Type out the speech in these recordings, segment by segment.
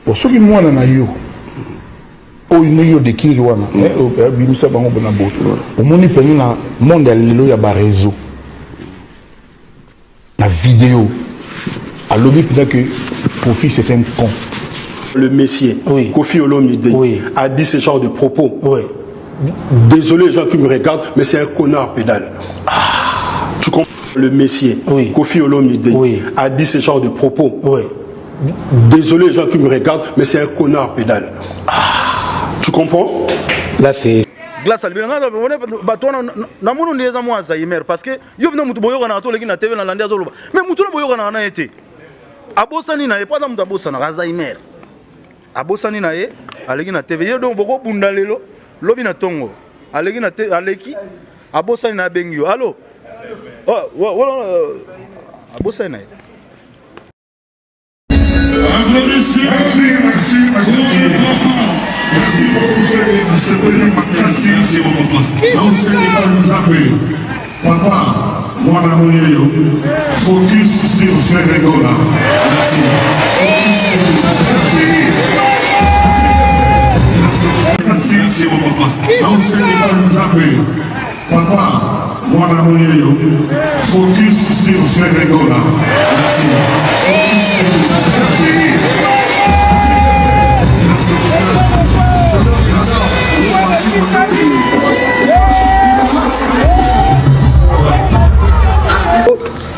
Pour ceux qui m'ont na yo, oh il y a des qui wana, bimisa bango bona boto. Au monde pengi na monde lelo ya ba réseau, la vidéo, à lobby peut-être que Kofi c'est un con. Le Messier, oui. Kofi Olomide, oui. A dit ce genre de propos. Oui. Désolé les gens qui me regardent, mais c'est un connard pédale. Ah. Tu comprends? Le Messier, oui. Kofi Olomide, oui. A dit ce genre de propos. Oui. Désolé les gens qui me regardent, mais c'est un connard pédale. Ah. Tu comprends? Là c'est... Glace à l'bénanga, na munu ndeza mwa Zaimer parce que yo bino mutu boyoka na to leki na TV na landia zoloba. Mais mutu na boyoka na été. Abosani na e pas mutu abosana na Zaimer. Abosani na e aleki na TV. Yo donc boko bunda lelo lobi na tongo. Aleki na te aleki abosani na bengyo. Allô? Oh, abosani na e. Merci beaucoup, c'est venu Makassi. Merci mon papa. Non, c'est Nzapé. Papa, moi, focus sur Ferregola. Merci. Merci mon papa. Non, c'est Nzapé. Papa, moi, focus sur Ferregola. Merci.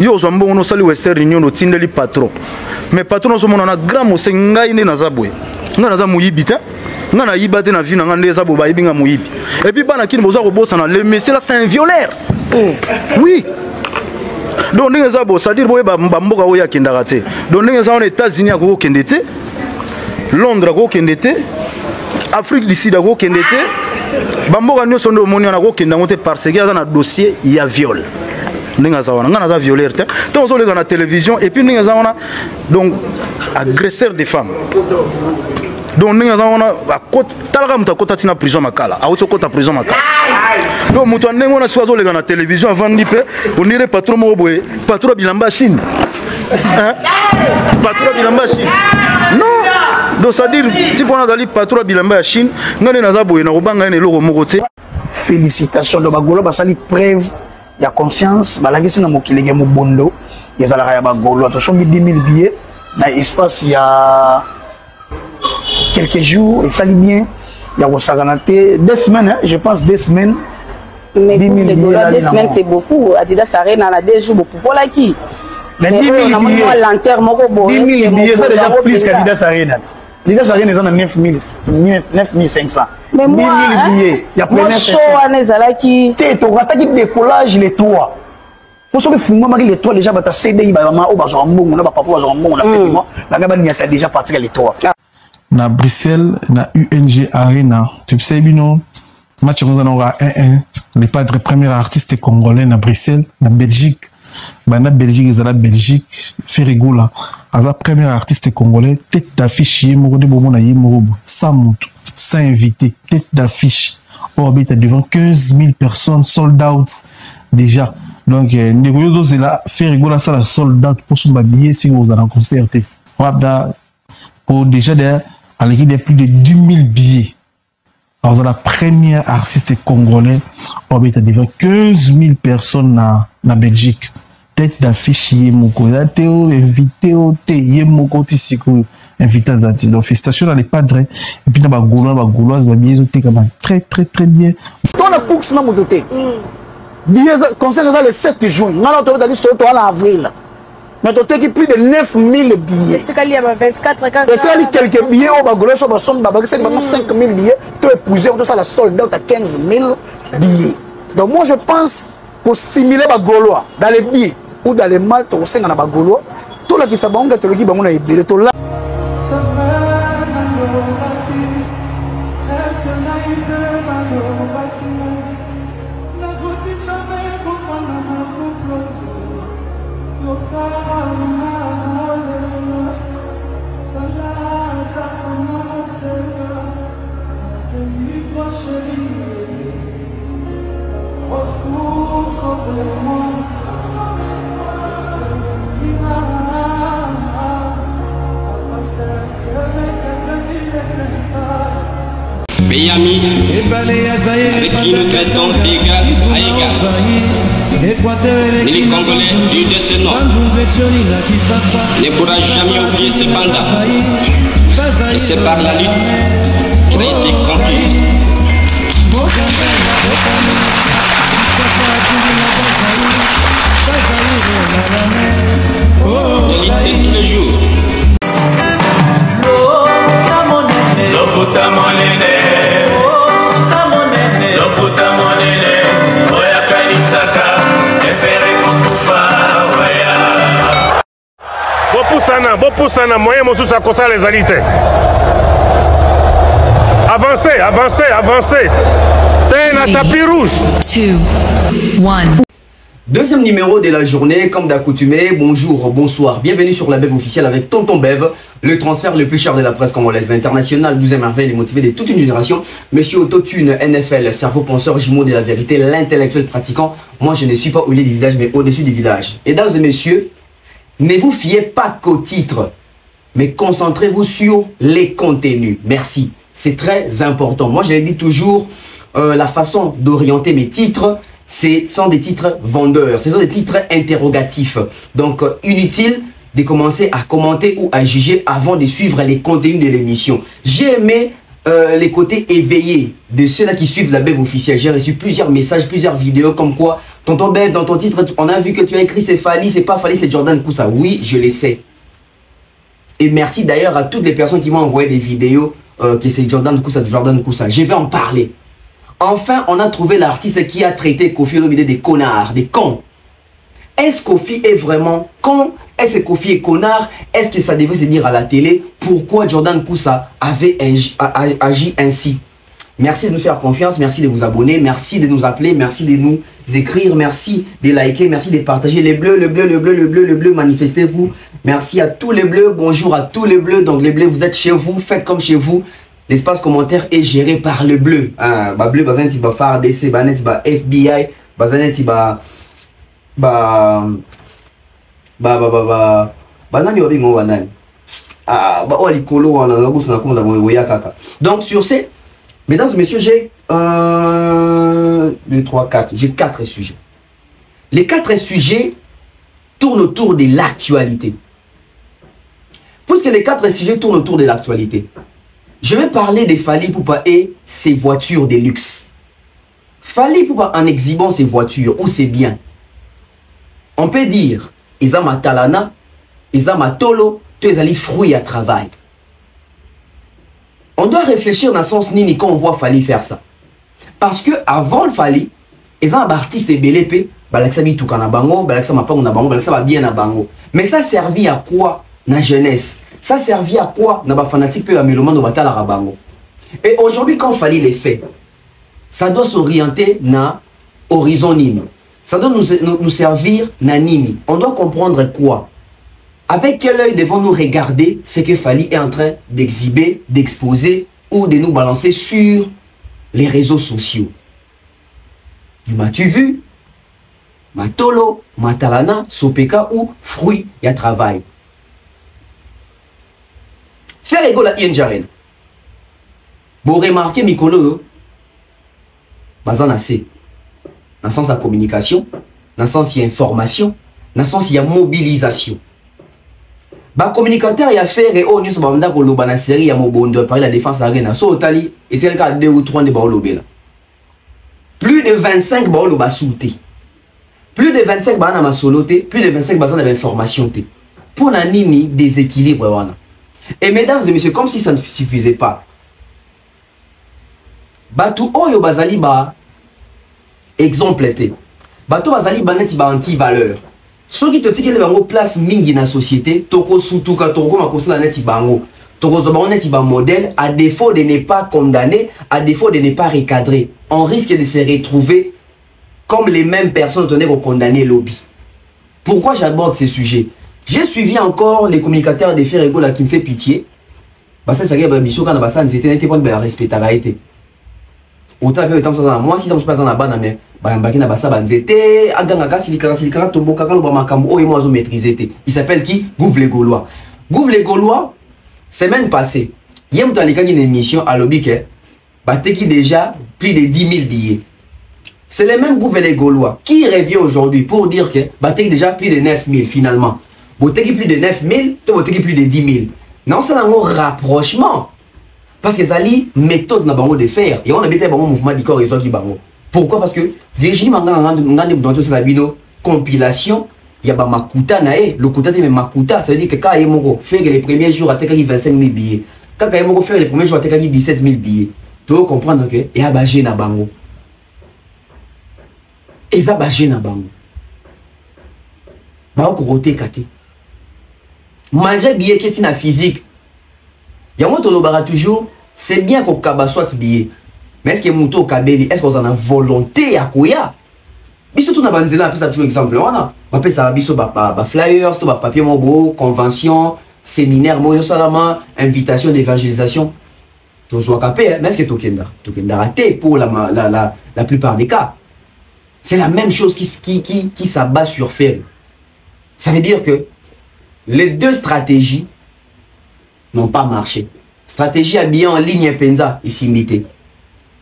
Yo zombo ono sali western union otindeli patron mais patron zo mona na grand mose ngai ne nazabwe nga naza muyibi te nga na yibate na vie na nga ndeza bo bayibi nga muyibi et puis bana kini boza ko bossa na le monsieur là c'est un violeur. Oui. Donc ndenge za bo c'est-à-dire boye ba mboka oya kendaka te. Donc ndenge za on États-Unis ko kende te, Londres ko kende te, Afrique du Sud ko kende te, ba mboka nyoso ndo moni na ko kenda ngote parce que za na dossier il y a viol. Nga violeur te tant on la télévision et puis nga donc agresseur des femmes donc nga a côté talaka muta kota tina prison makala a auto kota prison makala donc muto ndengo na swazo le na télévision avant ndipe on dirait patron mo boye patron bilamba Chine hein patron bilamba Chine non donc ça dire type on a dali patron bilamba Chine ngane naza boye na kobanga ne loko moko te. Félicitations de bagolo basali preuve. Il y a conscience, balagisi na mokili ya mubondo, yazalaka ya bagolo, atosongi 10 000 billets, dans l'espace il y a quelques jours, et ça lit bien, il y a Rosaganate, 2 semaines, hein, je pense 2 semaines. Mais 10 000 billets, 2 semaines c'est beaucoup, Adidas Arena, on a 2 jours beaucoup, pour la qui? Mais 10 000 billets, 10 000 billets, c'est déjà plus qu'Adidas Arena. Adidas Arena, ils ont 9 500. Mais moi, 10 000 billets, il y a plein de choses. Tu as dit décollage les toits. Pour ceux qui font les toits, déjà, tu as cédé, tu as déjà parti les toits. Na Bruxelles, na UNG Arena, tu sais bien, match on aura 1-1. Les padres premier artiste congolais na Bruxelles, na Belgique. Na Belgique, ils la Belgique, Ferregola. Aza premier artiste congolais, tête d'affiche, Yemoro Bomo na Yemoro, sans moto, sans invité, tête d'affiche. Orbite devant 15 000 personnes, sold out déjà. Donc, Negoyo c'est là, Ferregola, ça la sold out pour son billet si vous allez en concert. Pour déjà à l'équipe de plus de 10 000 billets. Alors, la première artiste congolais, orbite devant 15 000 personnes na Belgique. Tête d'affiche Yemoko, Théo invité au Yemoko Tissiko invité Zati. Donc félicitations dans les padres et puis dans les Gauloises, les billets sont très très très bien. Ton la course na mototé. Billets concert ça le 7 juin. On a dans l'histoire en avril. Mais tu as plus de 9 000 billets. Tu as 24 quelques billets au Bagolo sur la somme d'abord c'est 5 000 billets. Tu as épousé tout ça la solde out à 15 000 billets. Donc moi je pense pour stimuler Bagolois dans les billets ou dans les malles, tu as un Bagolois. Tout là qui s'abonne, tu as le qui va monter les billets. Sauve-moi. Béyami, avec qui nous traitons d'égal à égal. Mais les Congolais du décennant ne pourra jamais oublier ce mandat. Et c'est par la lutte qu'il a été conquis. De lutter tous les jours. Bopusana, moyen mosusu akosala ezali te. Avancez, avancez, avancez. T'es na tapis rouge. 2, 1. Deuxième numéro de la journée, comme d'accoutumé. Bonjour, bonsoir, bienvenue sur la Bev officielle avec Tonton Bev, le transfert le plus cher de la presse congolaise, l'international, 12e merveille, les motivés de toute une génération. Monsieur Autotune, NFL, cerveau penseur, jumeau de la vérité, l'intellectuel pratiquant. Moi, je ne suis pas au milieu du village, mais au-dessus du village. Mesdames et messieurs, ne vous fiez pas qu'au titre, mais concentrez-vous sur les contenus. Merci, c'est très important. Moi, je l'ai dit toujours, la façon d'orienter mes titres, ce sont des titres vendeurs, ce sont des titres interrogatifs. Donc, inutile de commencer à commenter ou à juger avant de suivre les contenus de l'émission. J'ai aimé les côtés éveillés de ceux-là qui suivent la Bev officielle. J'ai reçu plusieurs messages, plusieurs vidéos comme quoi, Tonton Bev, dans ton titre, on a vu que tu as écrit c'est Fally, c'est pas Fally, c'est Jordan Koussa. Oui, je le sais. Et merci d'ailleurs à toutes les personnes qui m'ont envoyé des vidéos que c'est Jordan Koussa, Je vais en parler. Enfin, on a trouvé l'artiste qui a traité Kofi Olomide des connards, des cons. Est-ce Kofi est vraiment con? Est-ce que Kofi est connard? Est-ce que ça devait se dire à la télé? Pourquoi Jordan Koussa avait agi ainsi? Merci de nous faire confiance, merci de vous abonner, merci de nous appeler, merci de nous écrire, merci de liker, merci de partager les bleus, le bleu, manifestez-vous. Merci à tous les bleus, bonjour à tous les bleus. Donc les bleus, vous êtes chez vous, faites comme chez vous. L'espace commentaire est géré par le bleu. Bah bleu, bazanet ba FARDC, banet ba FBI, bazanet ba nani wabingo wanani. Ba olikolo wana ngabusa na konda boya kaka. Donc sur ces, mesdames et messieurs, j'ai 1, 2, 3, 4. J'ai 4 sujets. Les 4 sujets tournent autour de l'actualité. Puisque les 4 sujets tournent autour de l'actualité, je vais parler de Fally Ipupa et ses voitures de luxe. Fally Ipupa en exhibant ses voitures ou ses biens, on peut dire, ils ont ma talana, ils ont ma tolo, tous les fruits à travail. On doit réfléchir dans le sens nini quand on voit Fally faire ça. Parce que avant le Fally, ils ont un artiste belépé, balaksa bituka na bango, balaksa mapango na bango, balaksa ba bien na bango. Mais ça servit à quoi na jeunesse? Ça servit à quoi na ba fanatique pe ba mélomane no batala ra bango? Et aujourd'hui quand Fally les fait, ça doit s'orienter na horizon nini. Ça doit nous servir na nini. On doit comprendre quoi? Avec quel œil devons-nous regarder ce que Fally est en train d'exhiber, d'exposer ou de nous balancer sur les réseaux sociaux? Du m'as-tu vu? Matolo, Matalana, Sopeka ou fruit et travail. Faire égale à Ienjaren. Vous remarquez, Mikolo, bazan assez. Dans le sens de la communication, dans le sens de l'information, dans le sens de la mobilisation. Ba communicateur il a fait et on y soit banda ko loba na série ya mobondo par la défense arena so otali et c'est le cas 2 ou 3 de ba lobela. Plus de 25 ba loba souté. Plus de 25 ba na masoloté, plus de 25 ba na information té. Pour na nini déséquilibre wana. Et mesdames et messieurs, comme si ça ne suffisait pas. Batu oyo bazali ba exemple té. Batu bazali ba neti ba anti-valeur. Ceux qui te disent qu'il y a une place mingi dans la société, toko sutuka toko makosala neti bango, toko zobango neti ba modèle, à défaut de ne pas condamner, à défaut de ne pas recadrer, on risque de se retrouver comme les mêmes personnes tenaient au condamner lobby. Pourquoi j'aborde ces sujets? J'ai suivi encore les communicateurs des faits là qui me fait pitié. Bah ça c'est mission quand basa nzete n'était pas de respect à été. Autant que temps ça moi si dans pas dans la bana mais il s'appelle qui? Gouv les Gaulois. Gouv les Gaulois, semaine passée, il y a une émission à l'objet Bateki déjà plus de 10 000 billets. C'est les mêmes groupes les Gaulois qui revient aujourd'hui pour dire que Bateki déjà plus de 9 000 finalement. Bateki plus de 9 000, toi Bateki plus de 10 000. Non, c'est un rapprochement. Parce que ça lit méthode na bango de faire. Et on a bien un mouvement du corps et qui bango. Pourquoi? Parce que Virginie Manga dans la bino compilation, il y a Makuta nae, le Kuta de Makuta, ça veut dire que quand il y a faire les premiers jours à Tekaki 25 000 billets, quand il y a faire les premiers jours à Tekaki 17 000 billets, tu dois comprendre que il y a bagé na bango. Et ça bagé na bango. Bango côté kate. Malgré billet qui est na physique, il y a moi toujours, c'est bien qu'on kaba soit billet. Mais est-ce que Mouto Kabeli, est-ce qu'on en a volonté à Koya? Mais surtout dans Banzela, on ça toujours exemple. On a ça biso flyers, to papier mobo, convention, séminaire, moyo salama, invitation d'évangélisation. Tout soit capé, mais est-ce que Tokenda raté pour la plupart des cas? C'est la même chose qui s'abat sur faire. Ça veut dire que les deux stratégies n'ont pas marché. Stratégie à bien en ligne et penza ici imité.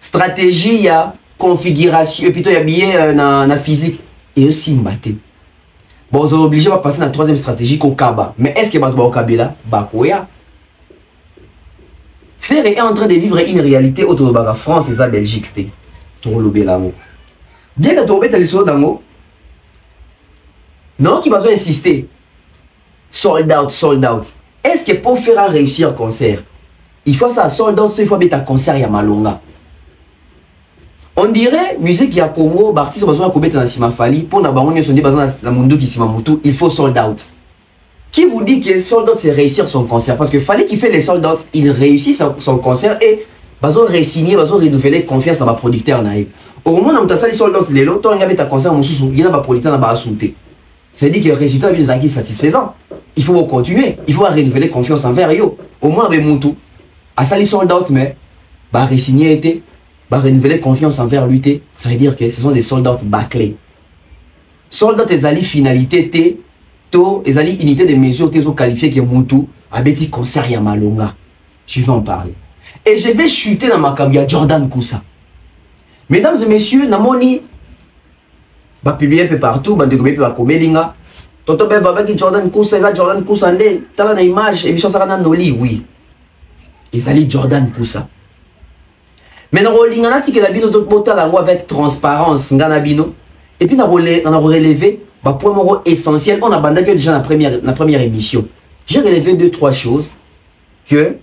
Stratégie, il y a configuration, et plutôt il y a billet dans physique, et aussi mbaté. Bon, vous êtes obligé de passer à la troisième stratégie qu'au Kaba. Mais est-ce que au Kabila? Bakoya. Faire est en train de vivre une réalité autour de la France et la Belgique. Bien que tu aies les dans non, qui va insister. Sold out. Est-ce que pour faire réussir un concert, il faut ça sold out, il faut mettre un concert à Malonga? On dirait musique ya Congo, artiste besoin de commettre dans Simafali pour na bango son besoin dans Mundu qui Simamutu, il faut sold out. Qui vous dit que sold out c'est réussir son concert? Parce que fallait qu'il fait les sold out, il réussit son concert et besoin re-signer, besoin renouveler confiance dans ma producteur naïf. Au moment où on a sali sold out les lots, on a mis un concert mususu, il y a pas producteur na ba assunté. Ça veut dire que le résultat est satisfaisant. Il faut continuer, il faut renouveler confiance envers yo. Au moins avec Mutu, à sali sold out mais ba re-signer était renouveler confiance envers lui, ça veut dire que ce sont des soldats bâclés. Soldats ezali finalité te, to ezali unité de mesure te zo qualifié que Moutou a bêti concert ya Malonga. Je vais en parler. Et je vais chuter dans ma cam, il y a Jordan Koussa. Mesdames et messieurs, namoni ba publier un peu partout, ba découvrir peu à Komelinga. Toto ben baba qui Jordan Koussa, ezali Jordan Koussa ndé, tala na image émission ça na noli, oui. Ezali Jordan Koussa. Mais dans le lingana que la bino avec transparence nganabino et puis on a relevé bah point essentiel on a bandé que déjà la première émission. J'ai relevé 2-3 choses que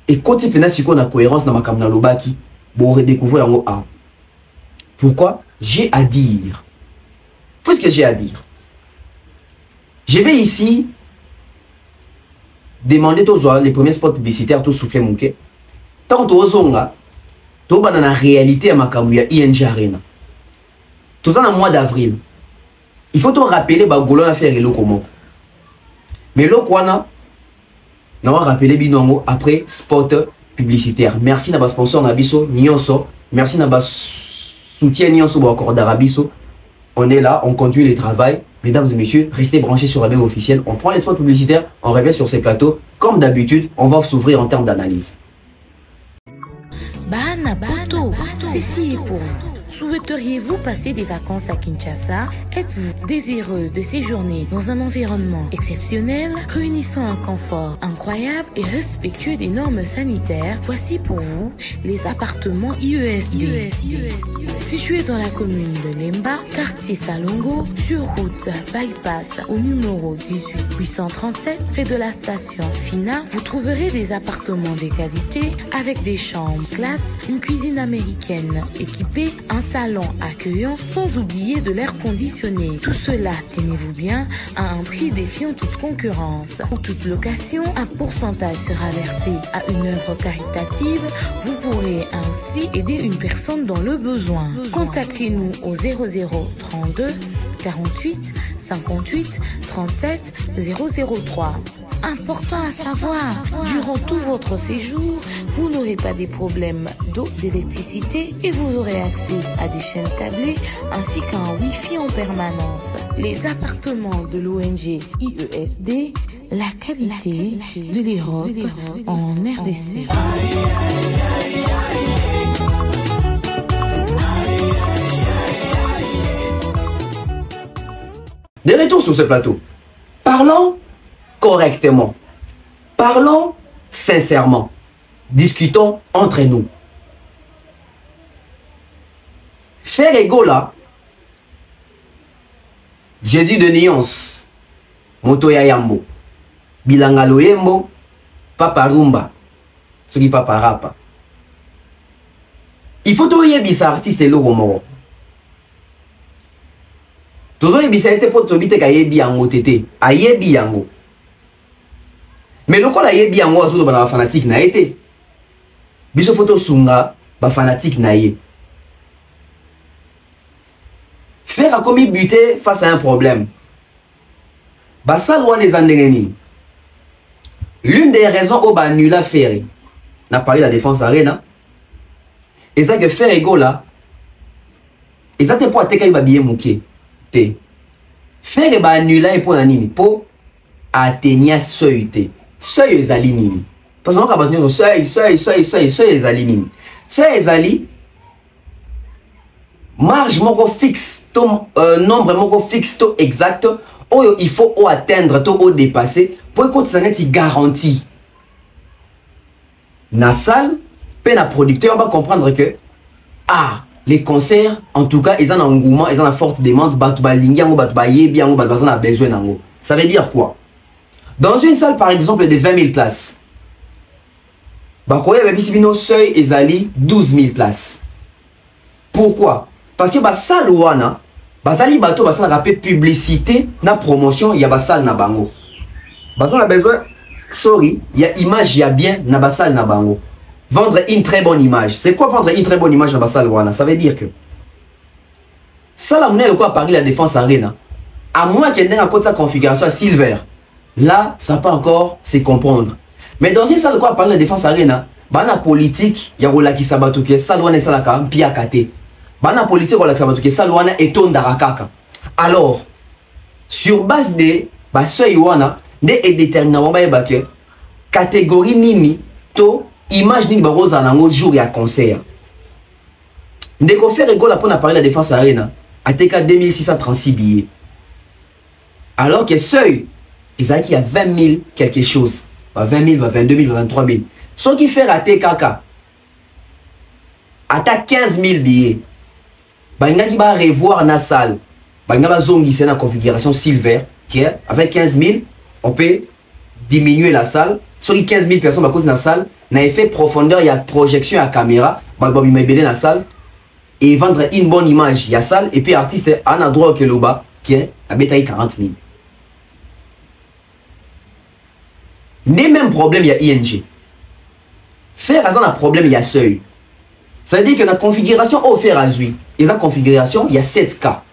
et côté pena si qu'on a cohérence dans ma kamna lobaki bon redécouvrir en A. Pourquoi? J'ai à dire. Puisque j'ai à dire. Je vais ici demander tous les premiers spots publicitaires tout souffler mon quai. Tant aux zonga tout dans la réalité à Makamouya ING Arena. Tout ça dans le mois d'avril. Il faut te rappeler que Golo a fait le comment. Mais le quoi on va rappeler binongo après spot publicitaire. Merci à sponsor Nabiso Nyonso. Merci à soutien Nyonso ou encore d'Arabiso. On est là, on continue le travail. Mesdames et messieurs, restez branchés sur la web officielle. On prend les spots publicitaires, on revient sur ces plateaux. Comme d'habitude, on va s'ouvrir en termes d'analyse. Bana Poto, ceci est pour vous. Souhaiteriez-vous passer des vacances à Kinshasa? Êtes-vous désireux de séjourner dans un environnement exceptionnel, réunissant un confort incroyable et respectueux des normes sanitaires? Voici pour vous les appartements IESD. Situés dans la commune de Lemba, quartier Salongo, sur route Bypass au numéro 18837, près de la station Fina, vous trouverez des appartements de qualité avec des chambres classe, une cuisine américaine équipée, un salon accueillant, sans oublier de l'air conditionné. Tout cela, tenez-vous bien, à un prix défiant toute concurrence. Pour toute location, un pourcentage sera versé à une œuvre caritative. Vous pourrez ainsi aider une personne dans le besoin. Contactez-nous au 0032 48 58 37 003. Important à savoir, durant tout votre séjour, vous n'aurez pas des problèmes d'eau, d'électricité et vous aurez accès à des chaînes câblées ainsi qu'à un Wi-Fi en permanence. Les appartements de l'ONG IESD, la qualité de l'Europe en RDC. tous sur ce plateau. Parlons correctement. Parlons sincèrement. Discutons entre nous. Frère Ego là, Jésus de Nyons, Motoya Yambo, Bilangalo Yembo, Papa Rumba, ce qui Papa Rapa. Il faut que tu artiste et l'eau mort. Tozo yebisa été pour tobite ka yebi yango tete, a yebi yango. Mais le kola yebi yango azo ba fanatique na été. Biso photo sunga ba fanatique na ye. Faire a commis buter face à un problème. Basal wan les andengeni. L'une des raisons au ba nula faire. N'a parlé la défense arena. Et ça que faire ego là. Et ça te pour attaquer ba bien mouké. Faire ba nula et pour nani pour atteindre seuil te. Seuil ezali nini. Parce que on va battre seuil ezali nini. Seuil ezali marge moko fixe, nombre moko fixe to exact, oyo il faut atteindre to o dépasser pour que ça net garantie. Na salle, pe na producteur va comprendre que les concerts en tout cas ils ont un engouement, ils ont une forte demande, batu ba lingiango, batu ba yebiango, batu ba besoin nango. Ça veut dire quoi? Dans une salle par exemple de 20 000 places, bakoye babisibino seuil ezali 12 000 places. Pourquoi? Parce que salle wana basali bato basala rapé publicité na promotion ya basal na bango. Basala besoin sorry, il y a image, il y a bien na basal na bango. Vendre une très bonne image. C'est quoi vendre une très bonne image na basal wana? Ça veut dire que ça la monnaie quoi Paris la défense arena. À moins qu'il y ait une configuration à silver. Là, ça peut encore se comprendre. Mais dans une salle quoi Paris la défense arena, bana politique ya rola ki sabato ke salle wana salaka pia kate. Bana politique rola ki sabato ke salle wana etondara kaka. Alors, sur base de seuil wana de déterminant ba ke catégorie nini to image nini ba rosa nango jour ya concert. Ndeko faire ego la pour na parler la défense arena ATK 2636 billets. Alors que seuil ils a qui a 20 000 quelque chose. 20 000, 22 000, 23 000. Ce qui fait rater kaka. Ata 15 000 billets. Banga qui va revoir na salle. Banga va zongi c'est la configuration silver. Qui est avec 15 000, on peut diminuer la salle. Sur les 15 000 personnes dans la salle, n'a effet profondeur, il y a projection à caméra. Babi m'a dans la salle. Et vendre une bonne image. Il y a salle. Et puis artiste en a droit que le bas. Qui est à bétail 40 000. Les mêmes problèmes, il y a ING. Faire un problème, il y a seuil. Ça veut dire que la configuration au faire à Zui, et la configuration, il y a 7 cas.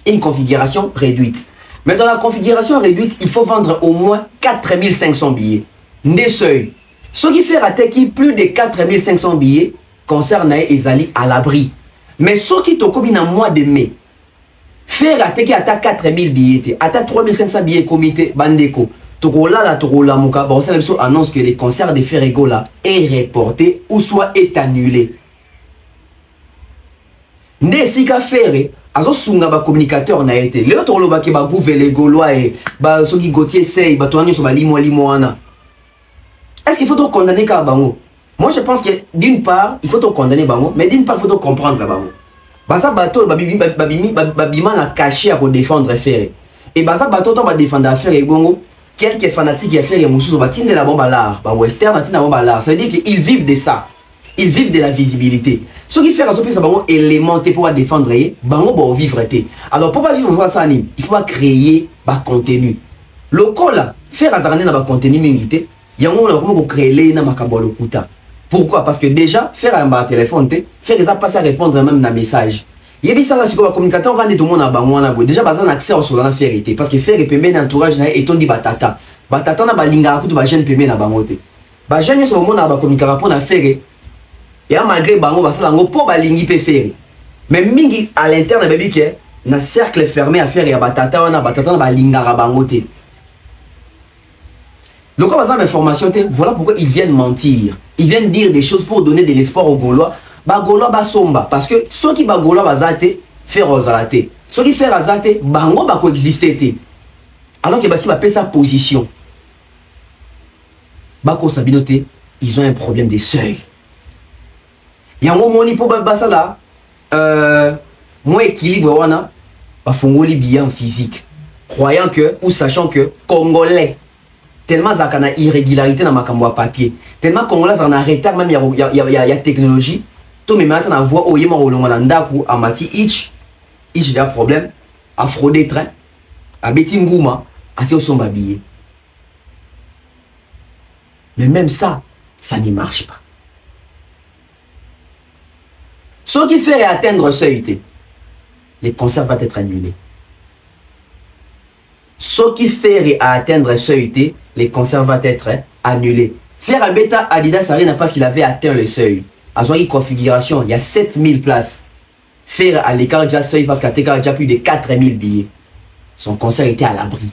Une configuration réduite. Mais dans la configuration réduite, il faut vendre au moins 4500 billets. Des seuils. Ce qui fait rater qui plus de 4500 billets concerne Ezali à l'abri. Mais ce qui te combine en mois de mai, faire rater qui atteint 4000 billets, atteint 3500 billets comité Bandeko. Torola la Torola Mouka, annonce que les concerts de Ferrego là est reporté ou soit est annulé. Ne sika ferre, azo sunga ba communicateur na été. Le Torolo ba ke ba gouve les Gaulois et ba soki Gauthier sey ba toani so ba limo ana. Est-ce qu'il faut te condamner ka bango? Moi je pense que d'une part, il faut te condamner bango, mais d'une part il faut te comprendre bango. Basa bato babima na caché pour défendre ferre. Et basa bato to ba défendre ferre bongo. Quelques fanatiques qui ont fait les moussous de la bombe à l'art, western la bombe à l'art. Ça veut dire qu'ils vivent de ça. Ils vivent de la visibilité. Ce qui fait que c'est un élément pour défendre, pour vivre. Alors pour vivre ça, il faut créer un contenu. Le col, faire un contenu, il y a un créer un contenu. Pourquoi? Parce que déjà, faire un téléphone, faire des passer à répondre même à un message. Il y a ça sur le communicateur quand tout le monde a besoin déjà pas un accès au sur la vérité parce que faire permet d'entourage et ton dit batata na balinga kutu ba jeune permet na bangote ba jeune sur le monde a ba communicateur pour na faire et malgré bango ba sala ngo po balingi pe faire mais mingi à l'interne baby que na cercle fermé à faire ya batata na balinga ra bangote. Donc quand on a information voilà pourquoi ils viennent mentir, ils viennent dire des choses pour donner de l'espoir aux Gaulois. Bagolo ba somba parce que ceux qui bagolo bazate faire rozalate ceux qui faire razate bango ba coexister Alors que basi va payer sa position. Bako Sabinote, ils ont un problème de seuil. Il y a un moment pour basa là, moins équilibre wana, ba fongoli bien physique, croyant que ou sachant que Congolais tellement ça a irrégularité dans ma cambo papier, tellement Congolais ça en a retard même il y a technologie, tout mais maintenant on voit oyema olonga ndaku amati ich a problème, a fraudé train, a beti nguma, a fait son babillé. Mais même ça, ça ne marche pas. Ce qui fait atteindre seuil, les concerts vont être annulés. Ce qui fait atteindre seuil, les concerts vont être annulés. Faire un bêta Adidas Arena parce qu'il avait atteint le seuil. À son configuration, il y a 7000 places. Faire à l'écart déjà seuil parce qu'à l'écart déjà plus de 4000 billets. Son concert était à l'abri.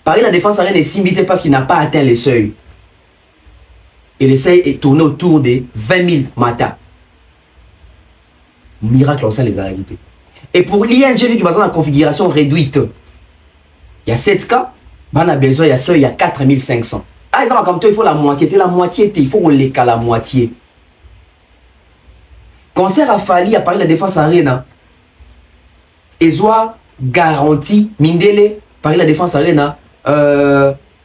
Paris, la défense Arena est simbité parce qu'il n'a pas atteint le seuil. Et le seuil est tourné autour de 20 000 matas. Miracle, on sait les réalités. Et pour l'ING, qui est dans la configuration réduite, il y a 7 cas, on a besoin, il y a seuil, il y a 4500. Ah, ils ont comme toi, il faut la moitié, il faut les cas la moitié. Concert à Fali, à Paris, la défense Arena, ils ont garanti, Mindele, Paris, la défense Arena,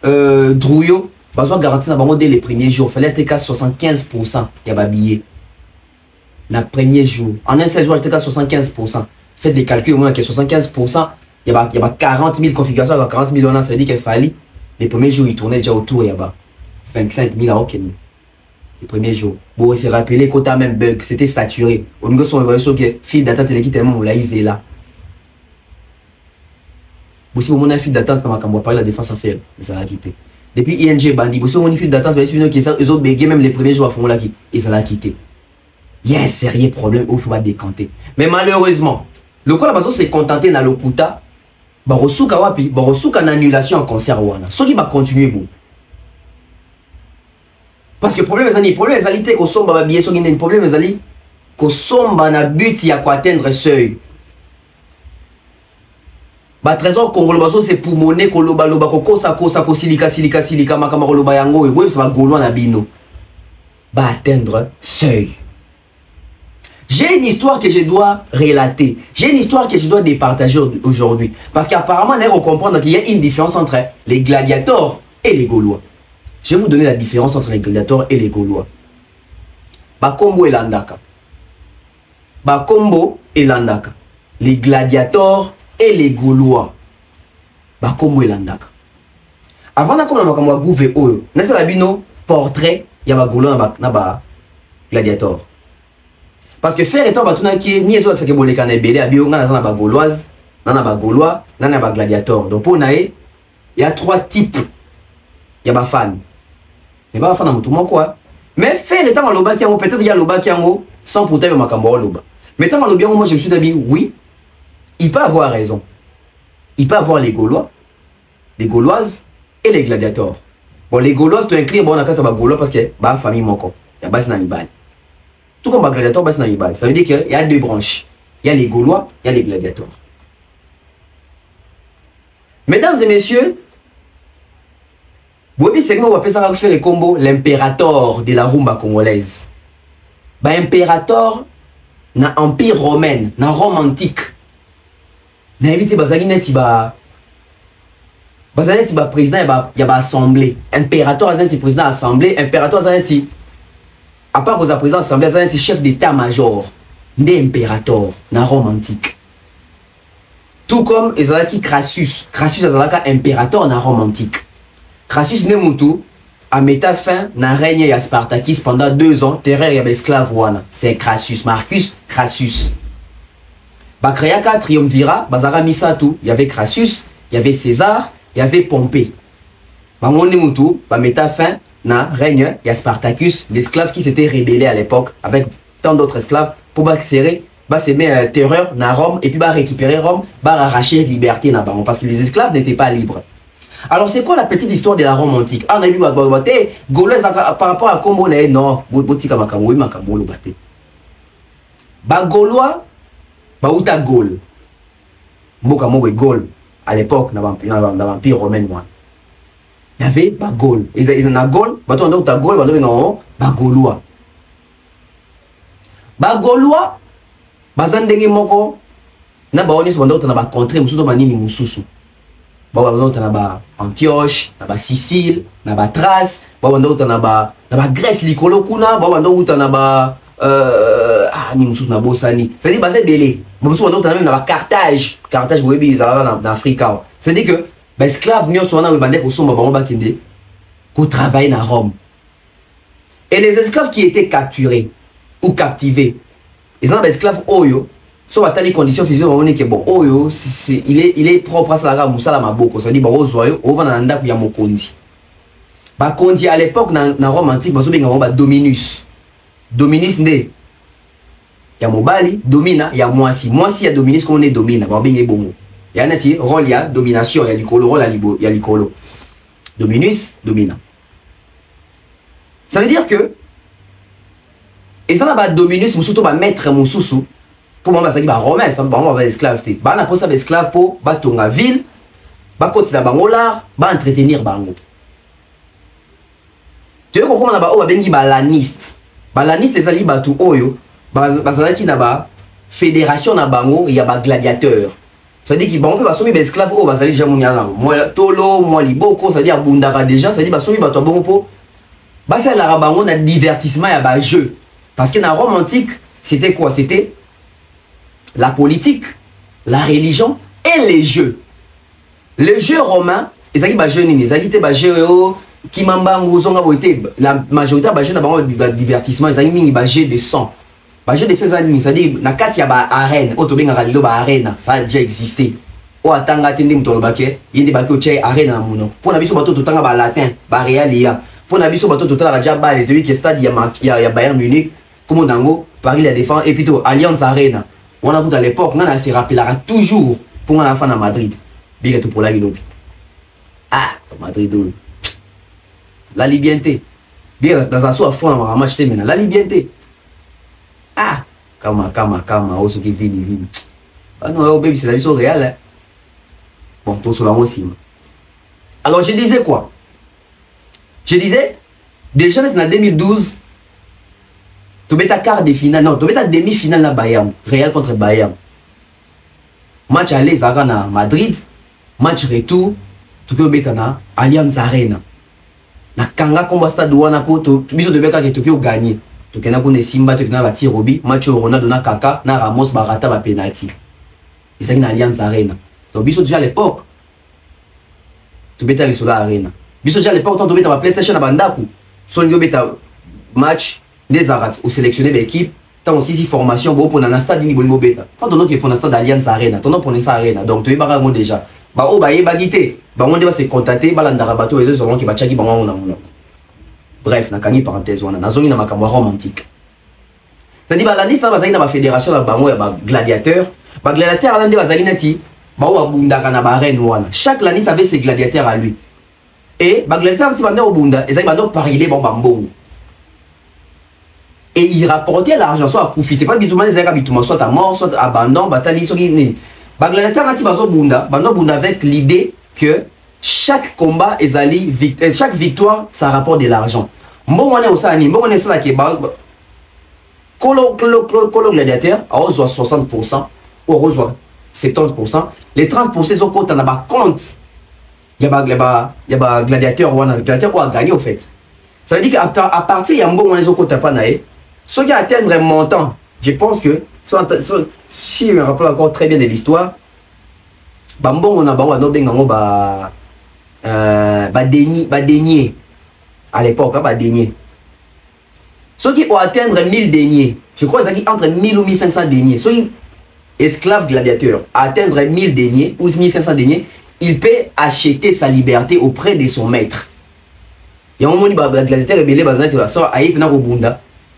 Drouillot, besoin garanti dès les premiers jours. Il fallait être à 75%. Il y a billet. Le premier jour. En un seul jour, il était à 75%. Faites des calculs au moins que 75%. Il y a 40 000 configurations. 40 000 ça veut dire qu'il fallait. Les premiers jours, il tournait déjà autour. Il y a 25 000 à aucun. Les premiers jours. Bon, il s'est rappelé qu'on a même bug. C'était saturé. Au niveau de que fil d'attente, il est tellement là. Si vous avez un fil d'attente, on va parler de la défense à faire. Ça l'a quitté. Depuis ING Bandi, si vous avez un fil d'attente, les autres bégayent même les premiers jours à fond là, et ça l'a quitté. Il y a un sérieux problème où il faut pas décanter. Mais malheureusement, le quoi la base s'est contenté dans le Kuta, Barosuka wapi, Barosuka en annulation en concert wana. Ce qui va continuer bon. Parce que le problème estalité qu'on somba babillé, ce qui est un problème est qu'on somba na but y a quoi atteindre seuil. Ba trésor congolais c'est pour monnaie koloba loba kosa silika makama koloba yango et ça va gaulois na bino. Ba atteindre seuil. J'ai une histoire que je dois relater. J'ai une histoire que je dois départager aujourd'hui. Parce qu'apparemment, on va comprendre qu'il y a une différence entre les gladiateurs et les Gaulois. Je vais vous donner la différence entre les gladiateurs et les Gaulois. Bakombo et Landaka. Bakombo et Landaka. Les gladiateurs et les Gaulois. Bakombo et Landaka. Avant d'avoir un gouvé oyo, n'est-ce pas bino portrait, il y a un Gaulois et un gladiateur. Parce que faire étant batuna qui ni autres que bolé kané belé abio ngana na ba gauloise, nana ba gaulois, nana ba gladiateur. Donc pour naé, il y a 3 types. Il y a ba fan. Mais ba fan na mutu moko. Mais faire étant loba ki yango peut-être il y a loba ki yango sans pourtant makambo loba. Mais tant loba moi je me suis dit oui, il peut avoir raison. Il peut avoir les Gaulois, les Gauloises et les gladiateurs. Bon les Gauloises tu inclure bon na kasa ba Gaulois parce que ba famille moko. Ya ba na mibali. Tout comme les gladiateurs, ça veut dire qu'il y a 2 branches. Il y a les Gaulois, il y a les gladiateurs. Mesdames et messieurs, vous savez que on va faire le combo l'impérator de la rumba congolaise. L'impérator na empire romain, na Rome antique. Na évité bazalina président il y a assemblée. Impérator azanti président assemblée, impérator azanti à part aux présidents assemblée, c'est un chef d'état-major, des impérateurs dans Rome antique. Tout comme Ezalaki Crassus. Crassus est impérateur dans Rome antique. Crassus n'est moutou a mis fin na règne à Spartacus pendant 2 ans. Terreur y avait esclave wana. C'est Crassus, Marcus Crassus. Bakreaka triumvira, bazara misatu. Il y avait Crassus, il y avait César, il y avait Pompée. Bangon moutou, ba meta fin. Na règne, il y a Spartacus, l'esclave qui s'était rébellé à l'époque avec tant d'autres esclaves pour serrer, s'aimer terreur na Rome et puis récupérer Rome, arracher liberté na Baron parce que les esclaves n'étaient pas libres. Alors c'est quoi la petite histoire de la Rome antique? Ah on a vu Gaulois par rapport à Combo non, botika makambo makambo lo baté. Ba Gaulois ba uta Gaule. Mboka mo Gaule. à l'époque dans l'Empire romain. Il y avait Bagol. Ils ont Gaulle, bateau en ta Gaulle, bateau non, Bagolois. Bagolois, bazandenge moko, na baoni so ndota na ba contrée mususu banini mususu. Ba ndota na ba Antioche, na ba Sicile, na ba Thrace, ba ndota na ba Grèce likolo kuna, ba ndota na ba ni mususu na bosani. C'est-à-dire basé belé. Ba mususu ndota même na ba Carthage. Carthage boyebi izala na Afrika. C'est-à-dire que ba esclaves nyo so na bande ko somba ba ba kende ko travailler na Rome. Et les esclaves qui étaient capturés ou captivés, ils ont des esclaves oyo. So à les conditions physiques on est que bon oyo il est propre à ça musala maboko, ça dit ba ozoyo o va na ndako ya mokonzi. Ba konzi à l'époque na Rome antique bazo benga ba Dominus. Dominus ne ya mobali, domina ya mwasi ya Dominus comme on est domina ba benga bongo. Ya nati rôle ya domination ya likolo rôle ya likolo. Dominus domina. Ça veut dire que ils ont ba Dominus musuto ba maître mususu. Pour moi, c'est un romain, c'est un esclave. Il y a un esclave pour la ville, pour entretenir bango. Tu vois comment on a bengi balaniste. Balaniste c'est ali batu oyo, bazalaki na ba fédération na bango, il y a ba gladiateur. Ça dit qu'ils peut basomi ba esclave o bazali jamunyala. Moi tolo, moi liboko, ça dit abundaka déjà, ça dit basomi batu bango po basa la bango na divertissement ya ba jeu. Parce que dans Rome antique, c'était quoi? C'était la politique, la religion et les jeux. Les jeux romains, ils ont des jeux qui la majorité des jeux de divertissement, ils ont des jeux de sang. Les jeux de 16 ans, c'est-à-dire, dans il y a une arène, ça a déjà existé. Ou à Tanga, il y a une arène. Pour nous, tout le latin, réal. Pour nous, tout il y a Bayern Munich, comme Dango, Paris la défense, et plutôt Allianz Arena. On a vu à l'époque, on se rappellera toujours pour la fin à Madrid. Bien que pour la Guinée. Ah, Madrid. La liberté. Bien, dans un soir, on va match maintenant. La liberté. Ah, kama, oh, ce qui vit. Ah non, baby, c'est la vie réelle. Bon, tout cela aussi. Alors, je disais quoi? Je disais, déjà en 2012, tu mets ta quart de finale, non, tu mets ta demi-finale à Bayern, Real contre Bayern. Match aller, ça va à Madrid, match retour, tu peux mettre na Allianz Arena. Na kanga combat stade wana po tu biso de beka que tu peux gagner. Tu kena ko ne Simba, tu kena ba Tirobi, match Ronaldo na Kaka, na Ramos barata ba penalty. Et ça na Allianz Arena. Donc biso déjà à l'époque, tu mets ta sur la Arena. Biso déjà à l'époque, tu mets ta PlayStation na bandaku. Son yo beta match des Arabes ou sélectionner l'équipe, tant aussi si formation pour un stade ni bon beta. Pas ton nom pour un stade d'Allianz Arena, ton nom pour un Arena. Donc tu es barré déjà. Bah oh bah bagité, bah on va se contacter, bah l'andara bateau les autres qui va checker bah on a. Bref, na kani parenthèse on a zone na makamwa romantique. Ça dit bah la liste na bazali na ba fédération na bango ya ba gladiateur, ba gladiateur alande bazali nati, bah o bunda kana ba reine wana. Chaque liste avait ses gladiateurs à lui. Et ba gladiateur ti banda obunda, ezali banda parler bon bambongo. Et il rapportait l'argent, soit à profiter, pas bitouma les habitants, soit à mort, soit à abandon, batali, soit qui Bagladateur nati bazo bunda, bando bunda avec l'idée que chaque combat chaque victoire, ça rapporte de l'argent. Bon on est au sani, bon on est ça qui colo gladiateur, à 60%, ou à 70%, les 30% sont compte dans bas compte. Il y a gladiateur ou un gladiateur a gagné au fait. Ça veut dire qu'à partir il y a un bon on est au côté pas naé. Ceux qui atteignent un montant, je pense que, si je me rappelle encore très bien de l'histoire, on a denier à l'époque, denier. Ceux qui ont atteint 1000 deniers, je crois qu'ils ont entre 1000 ou 1500 deniers, ceux qui esclaves gladiateurs, atteindre 1000 deniers ou 1500 deniers, il peut acheter sa liberté auprès de son maître. Il y a un moment où les gladiateurs rebellés,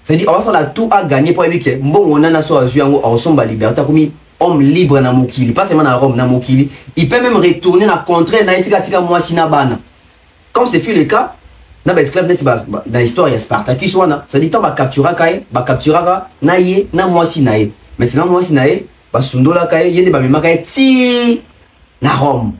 c'est-à-dire on a tout à gagner pour éviter bon on a soit ensemble la liberté comme homme libre na mokili pas seulement na Rome na mokili il peut même retourner na contraire na esika tika mwasi na bana comme c'est fait le cas na ba esclave net dans l'histoire il y a Spartacus wana c'est-à-dire tant ba capturera na ye na mwasi na ye mais c'est na mwasi na ye ba sundola kaye yende ba memaka ti na Rome.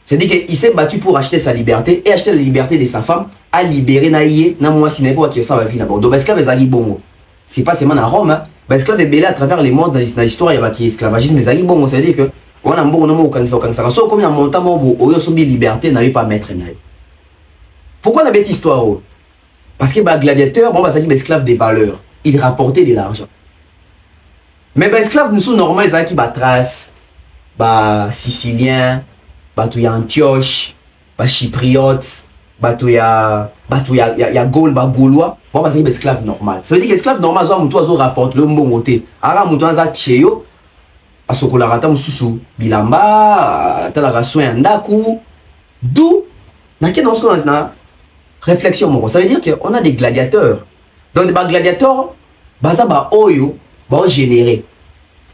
C'est-à-dire qu'il s'est battu pour acheter sa liberté et acheter la liberté de sa femme à libérer naïe na moi si n'est pas qui ça va venir d'abord. Donc esclave ezali bongo. C'est pas seulement na Rome hein. Esclave est belé à travers les mondes dans l'histoire il y a qui esclavagisme ezali bongo, ça veut dire que on a bongo no kanisa so comme na monta mo o yo so bi liberté n'avait pas maître naïe. Pourquoi on a cette histoire? Parce que bah gladiateur bon bah ça dit esclave des valeurs, il rapportait de l'argent. Mais bah esclave nous sont normaux ezali qui trace bah sicilien bato ya Antioche, ba chypriote, bato ya Gaule, ba Gaulois, bon parce que esclave normal. Ça veut dire que esclave normal zo mutu azo rapporte le mbongote. Ara mutu aza cheyo asokola rata mususu bilamba tala raso ya ndaku. D'où na ke na réflexion moko. Ça veut dire que on a des gladiateurs. Donc des gladiateurs baza ba oyo ba générer.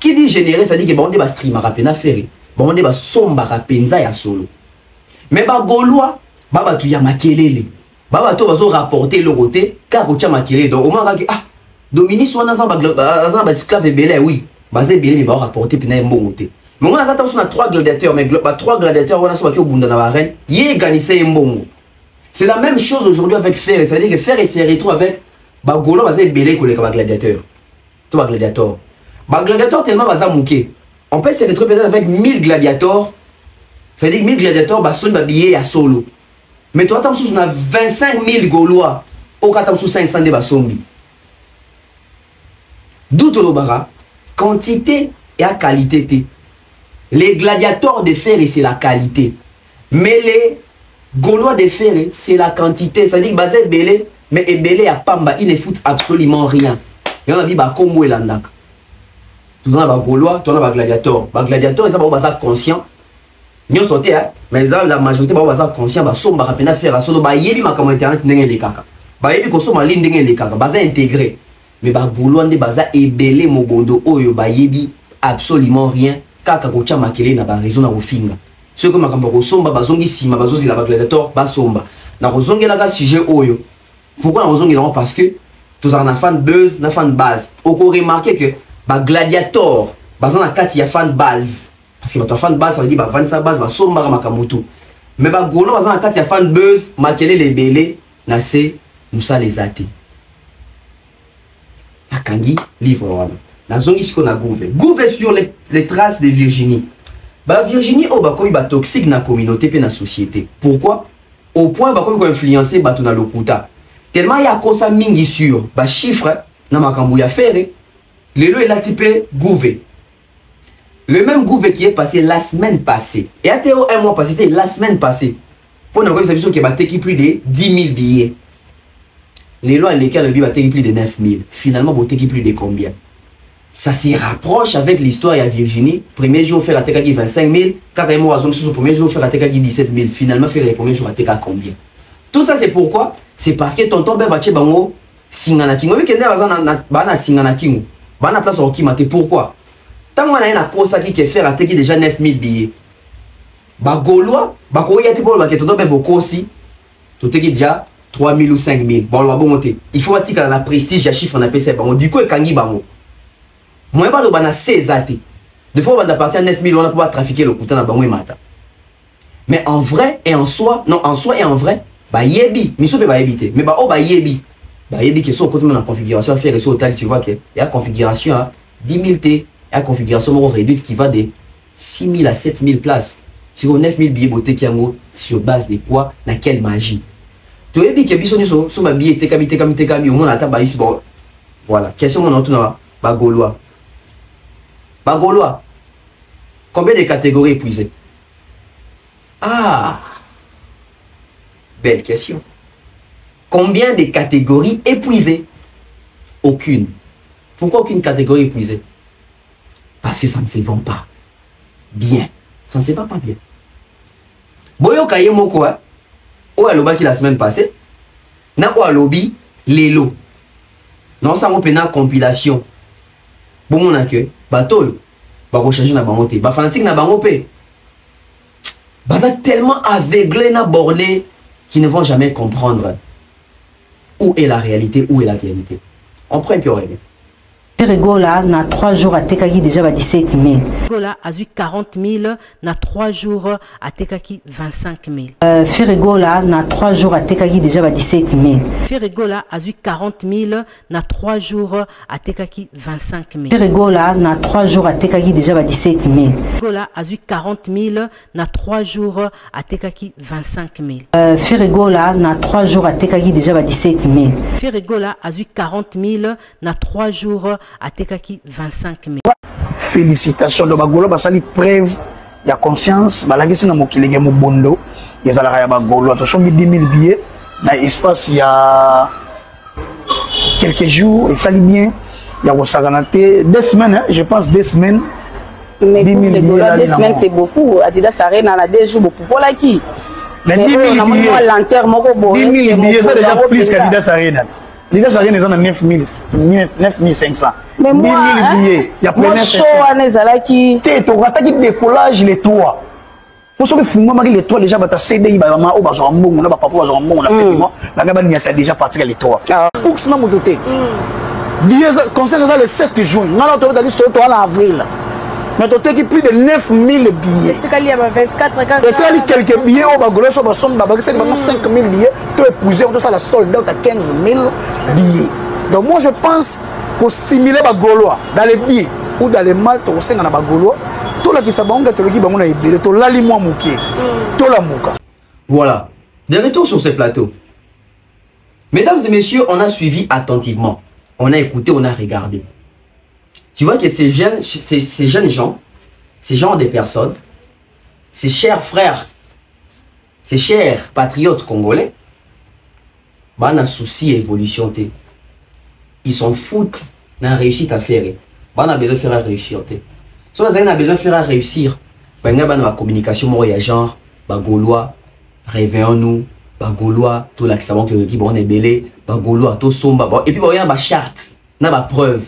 Qui dit générer ça dit que ba on ba streamer rapena faire. Bon, on est somba penza ya solo. Mais ba Gaulois, baba tu ya makelele. Baba to bazo rapporter le côté car au makelele. Donc au moins ah Dominique soit dans ba esclave belé oui. Basé belé mais ba rapporter pena mbongote. Mais on a ça on a 3 gladiateurs mais ba 3 gladiateurs on a soit qui au bunda na barène, yé ganissé mbongo. C'est la même chose aujourd'hui avec Fer, ça veut dire que Fer se retrouve avec ba Gaulois basé belé que les gladiateurs. Toi gladiateur. Ba gladiateur tellement baza mouké. On peut se retrouver peut-être avec 1000 gladiateurs. Ça veut dire que 1000 gladiateurs, bah, sont habillés à solo. Mais toi, tu as 25 000 Gaulois. Au cas où 500 de Basombi. D'où tu l'obara, quantité et à qualité. Les gladiateurs de fer, c'est la qualité. Mais les Gaulois de fer, c'est la quantité. Ça veut dire que basé belé, mais belé à Pamba, ils ne foutent absolument rien. Et on a dit, bah, Congo et Landak. Tout le monde Gaulois, tout le monde gladiateur. Gladiateur, ça va être conscient. Nous sauté, mais la majorité va être conscient. Bah, somba rapena faire à solo. Bah, yebi ma comme internet n'engel les caca. Bah, yebi ko soma ligne n'engel les caca. Bah, ça intégré. Mais bah, Gaulois de baza ebele mobondo oyo. Bah, yebi absolument rien. Kaka ko chama kele na ba raison na ofinga. Ce que ma kamba ko somba bazongi sima bazozi la gladiateur ba somba. Na kozongi la ga sujet oyo. Pourquoi na kozongi là parce que tous en fan buzz, na fan base. On peut remarquer que ba gladiateur bazan na kati ya fan base parce que ba fan base ça veut dire ba vendre sa base ba somba makamutu mais ba Gaulois bazan na kati ya fan buzz makele les belé na se musa les athées akangi livre wana na zongi siko na gouve sur les traces de Virginie. Ba Virginie o ba komi ba toxique na communauté pe na société. Pourquoi? Au point ba komi ko influencer ba to na lokuta tellement ya kosa mingi sur ba chiffre na makambu ya faire. Le lot est là typé Gouvé. Le même Gouvé qui est passé la semaine passée. Et à Théo, un mois passé, c'était la semaine passée. Pour nous avoir qui a battu plus de 10 000 billets. Les lois lesquelles le billet a battu plus de 9 000. Finalement, vous avez plus de combien? Ça se rapproche avec l'histoire de Virginie. Premier jour, faire la TK qui 25 000. Carrément, à son premier jour, faire la TK qui 17 000. Finalement, faire les premiers jours à TK combien? Tout ça, c'est pourquoi? C'est parce que tonton Bevache Bango, Singanakingo. Oui, qu'il y a un Singanakingo. Bana place au Kimate. Pourquoi? Tant qu'on a un cosa qui est fait à qui déjà 9000 billets. Ba Gaulois, ba Koyati pour le bateau, vos cosi, tout est déjà 3000 ou 5000. Bon, on va bon monter. Il faut que la prestige, chiffre, on appelle ça. Du coup, Kangi Bango. Moi, je vais 16 athées. Des fois, on va partir à 9000, on va pouvoir trafiquer le couteau dans Bango et Mata. Mais en vrai et en soi, non, en soi et en vrai, bah yebi, miso peut pas éviter. Mais bah oh bah yebi. Bah yebi qui sont côté de la configuration à faire et sur total, tu vois que il y a configuration à 10 000 T, il y a configuration réduite qui va de 6 000 à 7 000 places. Sur 9 000 billets beauté qui ont sur base de quoi, dans quelle magie. Tu vois que bisoni sur ma billet tekami au moins la table ici bon. Voilà, question mon entour là, bah Gaulois. Bah Gaulois. Combien de catégories épuisées? Ah, belle question. Combien de catégories épuisées? Aucune. Pourquoi aucune catégorie épuisée? Parce que ça ne se vend pas bien. Ça ne se vend pas bien. Boyo kaye moko hein. Ou aloba qui la semaine passée. Na ou alobi lelo. Non ça on pena compilation. Bon mon accueil. Bateau. Ba recharger na bango te. Ba fanatique na bango pe. Baza tellement aveuglé na borné qui ne vont jamais comprendre où est la réalité, où est la vérité. On prend un peu Ferregola na 3 jours à Tekaki déjà va 17 000. Ferregola a eu 40 000 na 3 jours à Tekaki 25 000. Ferregola na 3 jours à Tekaki déjà va 17 000. Ferregola a eu 40 000 na 3 jours à Tekaki 25 000. Ferregola na 3 jours à Tekaki déjà va 17 000. Ferregola a eu 40 000 na 3 jours à Tekaki 25 000. Ferregola na 3 jours à Tekaki déjà va 17 000. Ferregola a eu 40 000 na 3 jours à Tekaki 25 000. Félicitations de Bagolo, parce que preuve il y a conscience, balagisi na mokili ya mobondo, ils allaient à Bagolo, attention 10 000 billets, dans l'espace il y a quelques jours, et ça lit bien, il y a Rosaganate, 2 semaines, je pense 2 semaines. Mais 10 000 billets, 2 semaines c'est beaucoup, Adidas Arena a 2 jours beaucoup pour la qui. Mais 10 000 billets, 10 000 billets, c'est déjà plus qu'Adidas Arena. Adidas Arena, ils ont 9 500. Mais moi, 10 000 billets, il y a plein de show qui tu as dit décollage les toits. Pour ceux qui font les toits, déjà, tu as cédé, tu as déjà parti les toits. Pour que ce soit mon doté. Conseil le 7 juin, tu as dit en avril. Mais tu as plus de 9 000 billets. Tu as quelques billets, tu as 5 000 billets, tu as épousé, tu as la solde, tu as 15 000 billets. Donc moi je pense pour stimuler les Gaulois dans les billets ou dans les mal, tu as les Gaulois, tout là qui s'abonne, tu as dit tu as l'ali moi mouké, tu as la mouka. Voilà, de retour sur ce plateau. Mesdames et messieurs, on a suivi attentivement, on a écouté, on a regardé. Tu vois que ces jeunes gens, ces gens des personnes, ces chers frères, ces chers patriotes congolais, bah, on a souci évolution. Ils s'en foutent de la réussite à faire. Bah, on a besoin de faire réussir. Si on a besoin de faire réussir, bah, on a une communication, il y a genre, bah, Gaulois, réveillons-nous, bah, Gaulois, tout là qui savent que on est belé, bah, Gaulois, tout somba, et puis, bah, il y a une charte, il y a une preuve.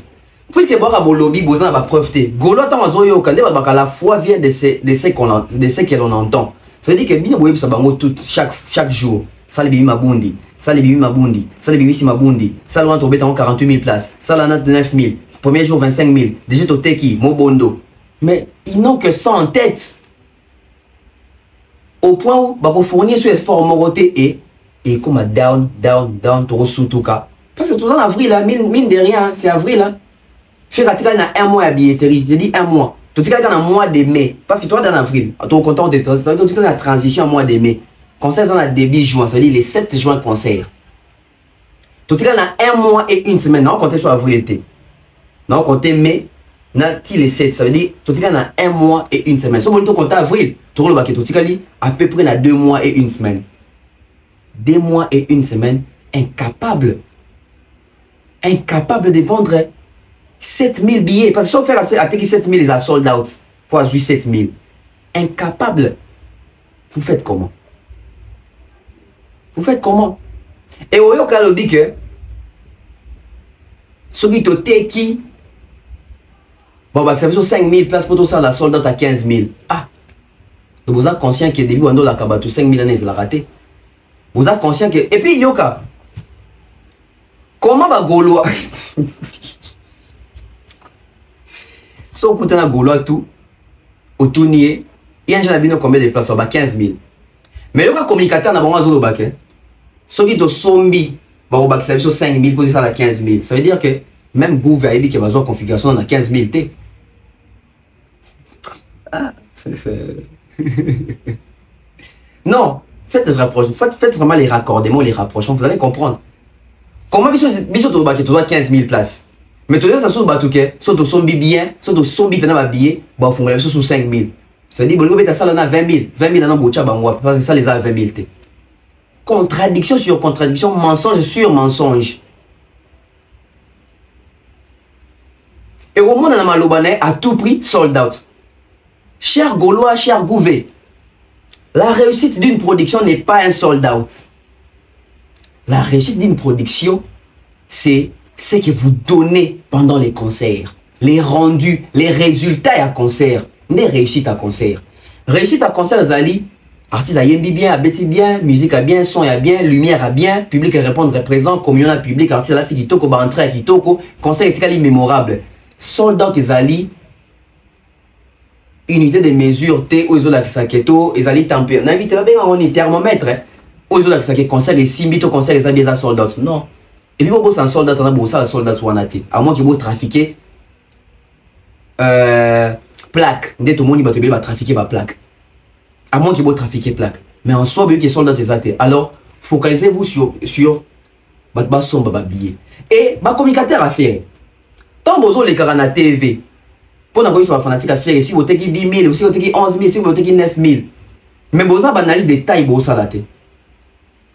Puisque bon à lobby, vous avez preuve. Gaulois tant azoyo quand la foi vient de ce que l'on entend. Ça veut dire que bien vous ça bango tout chaque jour. Ça les bibi mabundi, ça les bibi mabundi, ça les bibi si mabundi, ça le rentre en 48 000 places, ça la note de 9 000, premier jour 25 000, déjà toteki, mobondo. Mais ils n'ont que ça en tête. Au point où bah pour fournir ce effort moroté et comme down toro sutuka. Parce que tout en avril là, mine de rien, c'est avril là. Faire attirer dans un mois à billetterie, je dis un mois. Tu as dans un mois de mai, parce que toi dans avril, tu es content de toi, tu as dans la transition en mois de mai. Concert dans le début juin, c'est-à-dire les 7 juin concert. Tu as dans un mois et une semaine, non, compter sur avril. Non, compter mai, les 7, ça veut dire tu as dans un mois et une semaine. Si tu comptes avril, tu as à peu près dans 2 mois et une semaine. 2 mois et une semaine, incapable de vendre 7000 billets. Parce que si on fait à 7000, ils ont sold out pour ajouter 7000. Incapable. Vous faites comment? Vous faites comment? Et au Yoka lobby que ceux qui t'ont qui bon, bah, ça veut dire 5000 places pour tout ça, la sold out à 15 000. Ah! Vous êtes conscient que début, on doit la cabatou 5000 années, ils l'ont raté. Vous êtes conscient que. Et puis, Yoka, comment va Gaulois? Si on coûte un Gaulois tout, au tournier, il y a un combien de places? 15 000. Mais le communicateur n'a pas besoin de bac. Ceux qui sont zombies, ça veut dire 5 000 pour ça à 15 000. Ça veut dire que même gouvernement qui va avoir configuration dans 15 000 T. Ah, non, faites vraiment les raccordements, les rapprochements, vous allez comprendre. Comment biso to bac, tu dois 15 000 places. Mais tu as ça sur le bateau, soit tu sombi bien, soit tu sombi pendant billet, bah faut aller sur 5 000. Ça veut dire bon, tu as ça là 20 000, 20 000 dans bocha bango parce que ça les a 20 000 T. Contradiction sur contradiction, mensonge sur mensonge. Et au monde dans Malobane à tout prix sold out. Cher Gaulois, cher Gouvet, la réussite d'une production n'est pas un sold out. La réussite d'une production, c'est ce que vous donnez pendant les concerts, les rendus, les résultats à concert, des réussites à concert. Réussite à concert, Zali, Artiste a yembi bien, a bêti bien, musique a bien, son a bien, lumière a bien, public a répondre présent, communion a public, artiste a kitoko, ba entrée à kitoko, concert est mémorable. Soldat ezali unité de mesure T aux la saketo ezali température. N'invite pas bien on thermomètre aux la saketo concert les simbito concert les habits à soldats. Non. Et puis bon c'est un soldat on a beau ça soldat ou anaté. À moins qu'il beau trafiquer plaque, dès tout le monde va trafiquer ma plaque. À moins qu'il beau trafiquer plaque. Mais en soi bien que soldat ezate. Alors focalisez-vous sur ba somba ba billet. Et ba communicateur à faire. Tant besoin les carans à TV. Pour n'avoir sur la fanatique à faire, si vous avez 10 000, si vous avez 11 000, si vous avez 9 000. Mais vous avez analyse des tailles, vous avez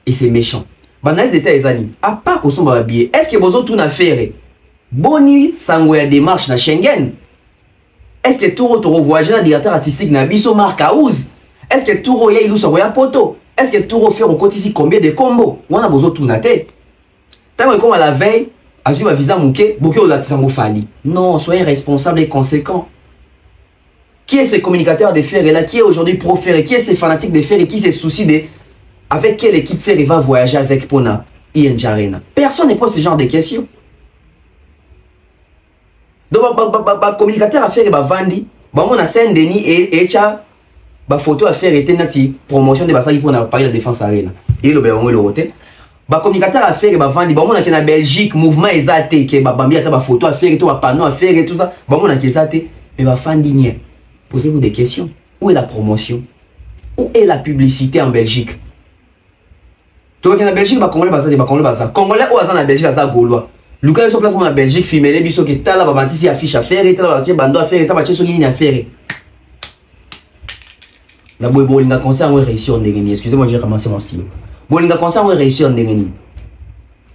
et c'est méchant. Analyse des tailles, les amis. À part qu'on soit habillé, est-ce que vous avez tout à faire? Boni, sangouya démarche na Schengen. Est-ce que tout le voyage dans le directeur artistique na Bisso Marcaouz? Est-ce que tout le illustre roya poto? Est-ce que tout le fait au côté ici combien de combos? On a besoin de tout à faire. Tant que comme à la veille, Azul ma visa mouké, beaucoup de la fali. Non, soyez responsables et conséquents. Qui est ce communicateur de fer là? Qui est aujourd'hui pro fer? Qui est ce fanatique de fer et qui se soucie de avec quelle équipe fer va voyager avec Pona ING Arena? Personne ne pose ce genre de questions. Donc, communicateur à faire et vandi, on a Saint-Denis et tcha, photo à faire et tenati promotion de Basagi pour parler de la défense Arena. Et le béron le roté. Ba communicateur à faire et vendre ba mona ki na Belgique mouvement ezate ke ba bambi ata ba photo à faire et tout ba panneau à faire et tout ça ba mona ki ezate mais ba fandi nie. Posez-vous des questions. Où est la promotion? Où est la publicité en Belgique? Toi qui na Belgique ba congolais bazate ba congolais bazate congolais ou azana Belgique aza gaulois. Luka sur place na Belgique filmer biso ke tala ba bantisi affiche à faire et tala ba bando à faire et tala ba cheso ni à faire. La boybo linga concert ou réussir ndengeni. Excusez-moi, j'ai ramassé mon stylo. Bolinga concert ou réussir ndengeni.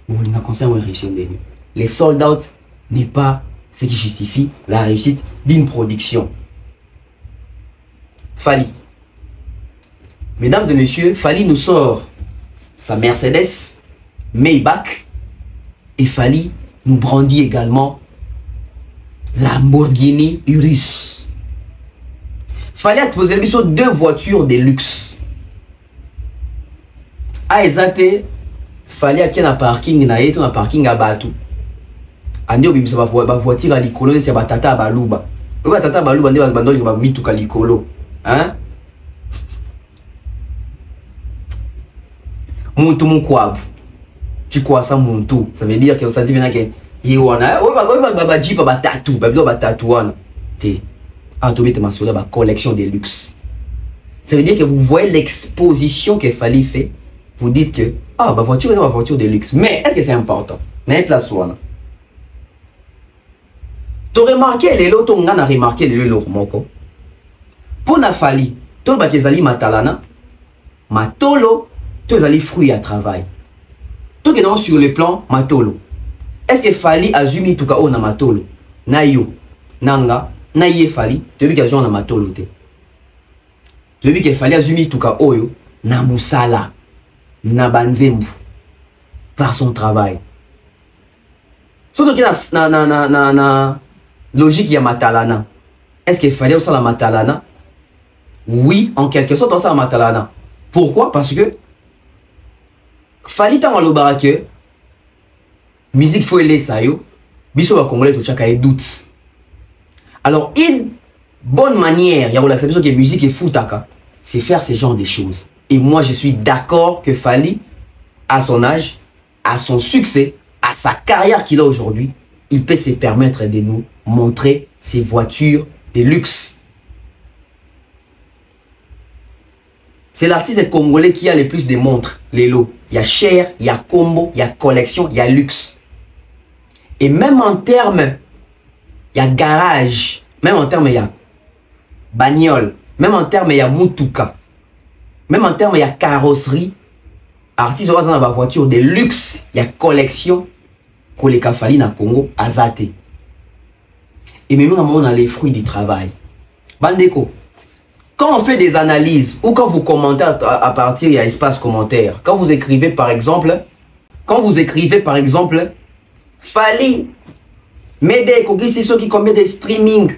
Bolinga concert ou réussir ndengeni. Les sold out n'est pas ce qui justifie la réussite d'une production. Fali. Mesdames et messieurs, Fali nous sort sa Mercedes Maybach et Fali nous brandit également Lamborghini Urus. Fali a posé deux voitures de luxe. A ezate fallait qu'il y ait un parking na yeto na parking à Batu. Andi obimisa ba voiture à likolo neti ba tata baluba. Ba tata baluba ndi ba ndoli ba mituka likolo. Hein? Muntu mukwabu. Tu crois ça muntu? Ça veut dire que on senti bien que yiwana ba jipa ba tatou, ba bilo ba tatouana. Te. Ah to bete masola ba collection de luxe. Ça veut dire que vous voyez l'exposition que Fali fait. Vous dites que ah ma voiture est ma voiture de luxe, mais est-ce que c'est important? N'est place ouana. Tu remarqué les lots, on a remarqué les lots moko. Pour na Fali, tout le bakezali matalana, matolo, tout les fruits à travail. Tout est sur le plan matolo. Est-ce que Fali azumi tout ka na matolo? Na yo, nanga, na ye Fali, depuis que j'en a matolo te. Depuis que Fali azumi tout ka oyo na musala. Na banzembu par son travail. Surtout qu'il y a na logique ya matalana. Est-ce qu'il fallait aussi la matalana? Oui, en quelque sorte aussi la matalana. Pourquoi? Parce que fallait tant le barake musique faut aller ça yo. Biso va congolais tout chaka et doute. Alors une bonne manière, il y a l'acceptation que musique est foutaka, c'est faire ce genre de choses. Et moi, je suis d'accord que Fali, à son âge, à son succès, à sa carrière qu'il a aujourd'hui, il peut se permettre de nous montrer ses voitures de luxe. C'est l'artiste congolais qui a le plus de montres, les lots. Il y a cher, il y a combo, il y a collection, il y a luxe. Et même en termes, il y a garage, même en termes, il y a bagnole, même en termes, il y a mutuka. Même en termes, il y a carrosserie. Artiste dans la voiture de luxe, il y a collection. Koleka Fali na Congo, azate. Et même on a les fruits du travail. Bandeko, quand on fait des analyses ou quand vous commentez à partir, il y a espace commentaire. Quand vous écrivez par exemple, Fali, Mede, Kogisi, ceux qui combien de streaming.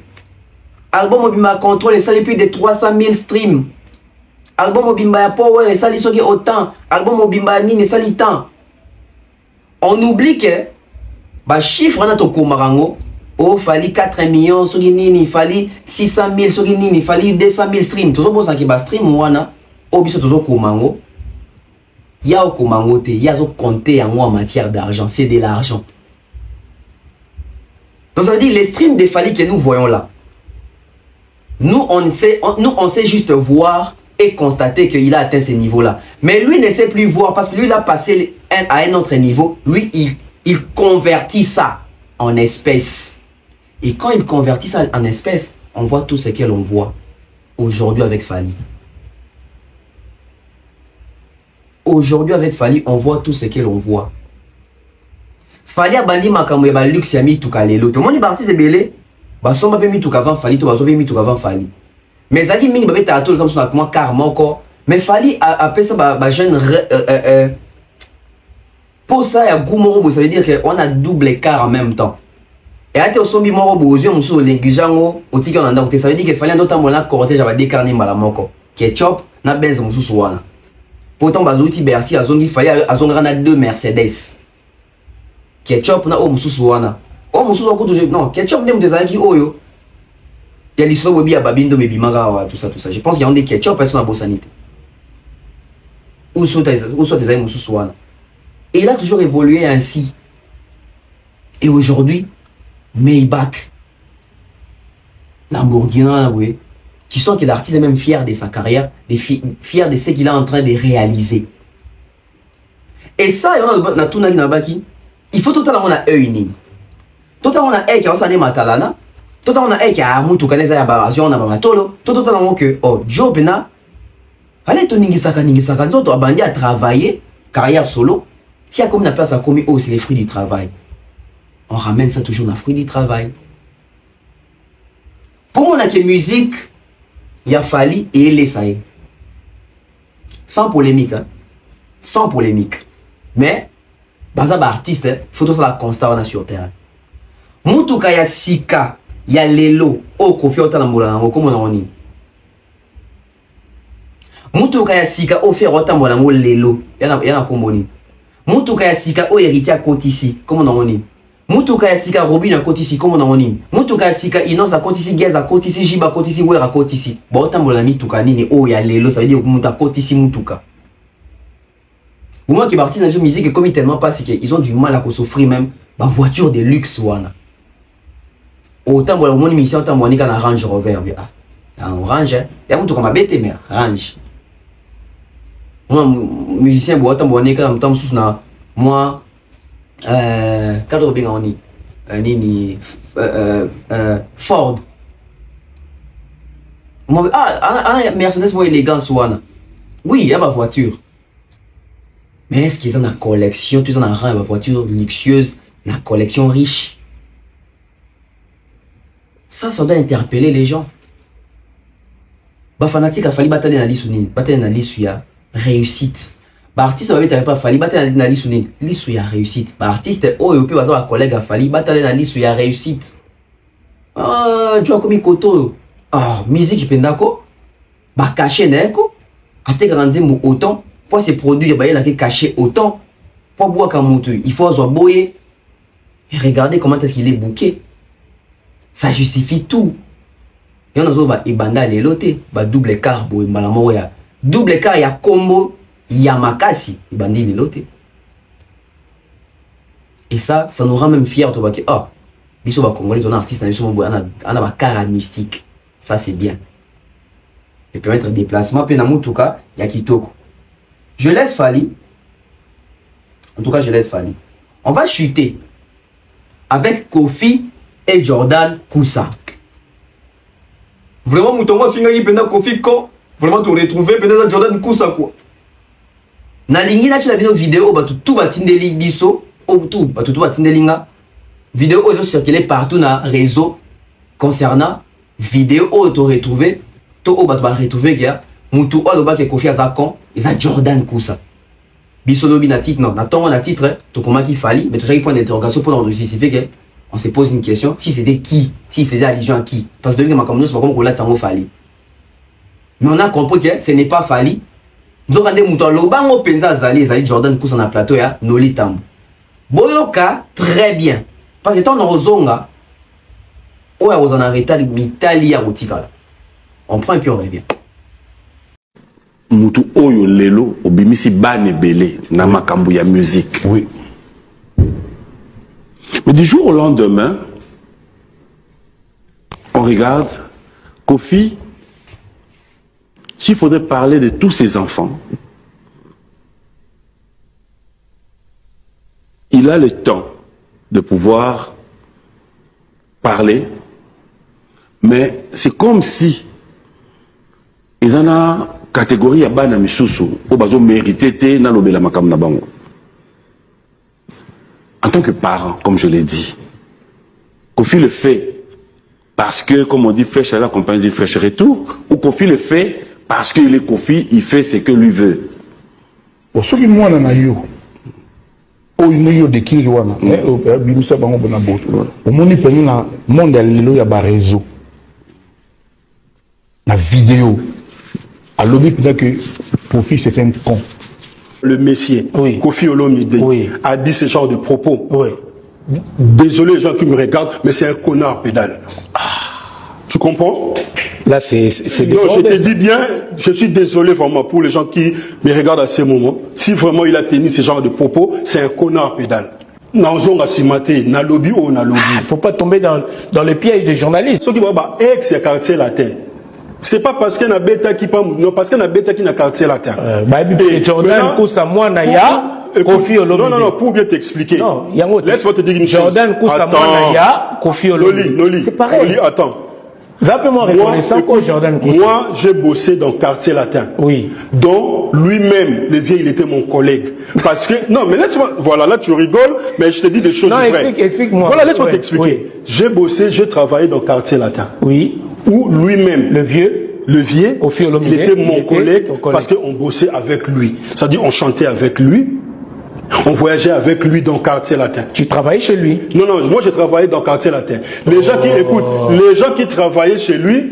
Album Obima Control, et ça les plus de 300 000 streams. album Obimba ya Power et ça li soki autant, album Obimba nini ça li tant. On oublie que ba chiffre na to komarango, oh fallait 4 millions soki nini, fallait 600 000 soki nini, fallait 200 000 streams. Tozo bosa ki ba stream wana, obiso tozo komango. Ya au komango te, ya zo compter en matière d'argent, c'est de l'argent. Donc ça veut dire les streams des Fally que nous voyons là. Nous on sait juste voir et constater qu'il a atteint ce niveau-là. Mais lui ne sait plus voir parce que lui il a passé à un autre niveau. Lui il convertit ça en espèces. Et quand il convertit ça en espèces, on voit tout ce que l'on voit aujourd'hui avec Fally. Aujourd'hui avec Fally, on voit tout ce que l'on voit. Fally a bandi makambo ya ba luxe ya mituka lelo. Tout le monde est parti se belé. Ba somba pe mituka avant Fally, to ba somba mituka avant Fally. Mais zaki mingi ba beta atol comme ça moi carrément encore. Mais Fally a fait ça ba jeune pour ça ya goumoro, ça veut dire que on a double écart en même temps. Et ate osombi moro bo ozio muso lengijango otiki on anda ça veut dire que Fally ndo tambo na cortège ba décarner mala moko. Ketchup na benz muso wana. Pourtant bazouti Bercy azongi Fally azongra na 2 Mercedes. Ketchup na o mususu wana. O mususu akutu non, ketchup nem des aki oyo. Il y a l'histoire bobi ya babindo mebimaka tout ça. Je pense qu'il y a des ketchup elles sont à bosanité. Ou soit des mususu wana. Et il a toujours évolué ainsi. Et aujourd'hui, Maybach, Lamborghini, oui. Tu sens que l'artiste est même fier de sa carrière, fier de ce qu'il est en train de réaliser. Et ça, il y en a tout nabaki. Il faut totalement un œil ni. Totalement un œil qui a osane matalana. Totalement un œil qui a mutu kaneza ya baration na bamatolo. Totalement que oh job na. Allez to ningisaka nzoto abandi à travailler carrière solo. Si a comme na place à commis oh c'est les fruits du travail. On ramène ça toujours dans les fruits du travail. Pour moi, on a que musique, il y a Fally et les saïs. Sans polémique, hein? Sans polémique. Mais, bazaba artiste, il faut tout ça la constat sur terrain. Mutuka ya sika, ya lelo, o kofi otala mbola nango, comme on a dit. Mutuka ya sika, o fer otala mbola nango lelo, yana komboni. Mutuka ya sika, o héritier kotisi, comme on a dit. Mutuka ya sika Robin a kotisi comme on a dit. Mutuka ya sika Inos a kotisi, Gez a kotisi, Jiba a kotisi, Wera a kotisi. Ba otambola mituka nini o ya lelo, ça veut dire que muta kotisi mutuka. Au moins qui parti dans une musique comme tellement pas c'est qu'ils ont du mal à s'offrir même ba voiture de luxe wana. Autant voilà mon émission autant moi ni kana Range Rover bien. En Range, ya mutuka mabete mais Range. Moi musicien bo autant bon ni kana mutam sous na moi cadre bien on nini Ford. Moi Mercedes moi élégance wana. Oui, il y a ma voiture. Mais est-ce qu'ils ont une collection, tu en as une voiture luxueuse, une collection riche? Ça doit interpeller les gens. Bah fanatique a fallu battre dans la liste ya réussite. Bah artiste va pas fallu battre dans la liste ya réussite. Bah artiste oh et puis un collègue a fallu battre dans la liste ya réussite. Ah, tu as comme koto. Ah, musique pendako. Bah caché neko. A te grandi mo autant. Pour ces produits, il y a caché autant. Pour boire comme il faut avoir boyer. Et regardez comment est-ce qu'il est bouqué. Ça justifie tout. Et on a un banda les lotés. Double car, double car, il y a combo, il y a makasi. Il bandi les lotés. Et ça nous rend même fiers. Ah, biso ba congolais, on a artiste, on a un car mystique. Ça c'est bien. Et permettre déplacement, puis en tout cas, il y a Kitoko. Je laisse Fally. En tout cas, je laisse Fally. On va chuter avec Kofi et Jordan Koussa. Vraiment, Moutongo Fingaki pendant Kofi quand vraiment tu retrouver pendant Jordan Koussa quoi. Na lingi na chila bino vidéo tout batindeli biso tout batindelinga vidéo ozo circuler partout na réseau concernant vidéo auto retrouver to o bat ba retrouver kia Moutou aloba ke Kofi azakon, eza Jordan Koussa. Bisolobi na titre, non, na tongo na titre, tout comment qu'il fallait, mais tout ça, il point d'interrogation pour justifier que on se pose une question, si c'était qui, s'il faisait allusion à qui. Parce que depuis que ma communauté, c'est pas comme qu'on l'a tango fallait. Mais on a compris que ce n'est pas Fali. Nous avons dit que Lobango Penza Zali, Jordan Koussa na plateau ya Noli Tambo. Boyoka, très bien. Parce que tant on zonga, on a arrêté l'Italie à Routikala. On prend et puis on revient. Mutu oyo lelo obimisi bane belé na makambu ya musique. Oui. Mais du jour au lendemain, on regarde Kofi. S'il faudrait parler de tous ses enfants, il a le temps de pouvoir parler, mais c'est comme si ils en ont catégorie à bana misusu au bazo mérité na lobela makam na bango. En tant que parent, comme je l'ai dit, Kofi le fait parce que, comme on dit, fraîche à la compagnie dit fraîche retour, ou Kofi le fait parce qu'il est Kofi, il fait ce que lui veut. Pour ceux qui m'ont dit, oh, il y a des qui wana, bimisa bango bona boto. Au monde pengi na monde lelo ya ba réseau. La vidéo. À l'objet peut-être que Kofi c'est un con. Le Messier, oui. Kofi Olomide, oui. a dit ce genre de propos. Oui. Désolé les gens qui me regardent, mais c'est un connard pédale. Tu comprends? Là, c'est non, je te dis bien, je suis désolé vraiment pour les gens qui me regardent à ce moment. Si vraiment il a tenu ce genre de propos, c'est un connard pédale. Il ne faut pas tomber dans le piège des journalistes. Ceux qui vont dire ex quartier latin. C'est pas parce qu'il y a un bêta qui pas non parce qu'il y a un bêta qui n'a quartier latin. Jordan Koussa Mouanaya. Kofi Olomide. Non, pour bien t'expliquer. Laisse-moi te dire une chose. Jordan Koussa Mouanaya, Kofi Olomide. Noli. C'est pareil. Noli, attends. Zappement reconnaissant que Jordan Koussa. Moi, j'ai bossé dans le quartier latin. Oui. Donc, lui-même, le vieux, il était mon collègue. Parce que, non, mais laisse-moi, voilà, là, tu rigoles, mais je te dis des choses vraies. Explique-moi. Voilà, laisse-moi t'expliquer. Oui. J'ai bossé, j'ai travaillé dans le quartier latin. Oui. Où lui-même. Le vieux, il était mon collègue parce qu'on bossait avec lui. C'est-à-dire, on chantait avec lui. On voyageait avec lui dans le quartier latin. Tu travaillais chez lui? Non, moi j'ai travaillé dans le quartier latin. Les gens qui écoutent, les gens qui travaillaient chez lui,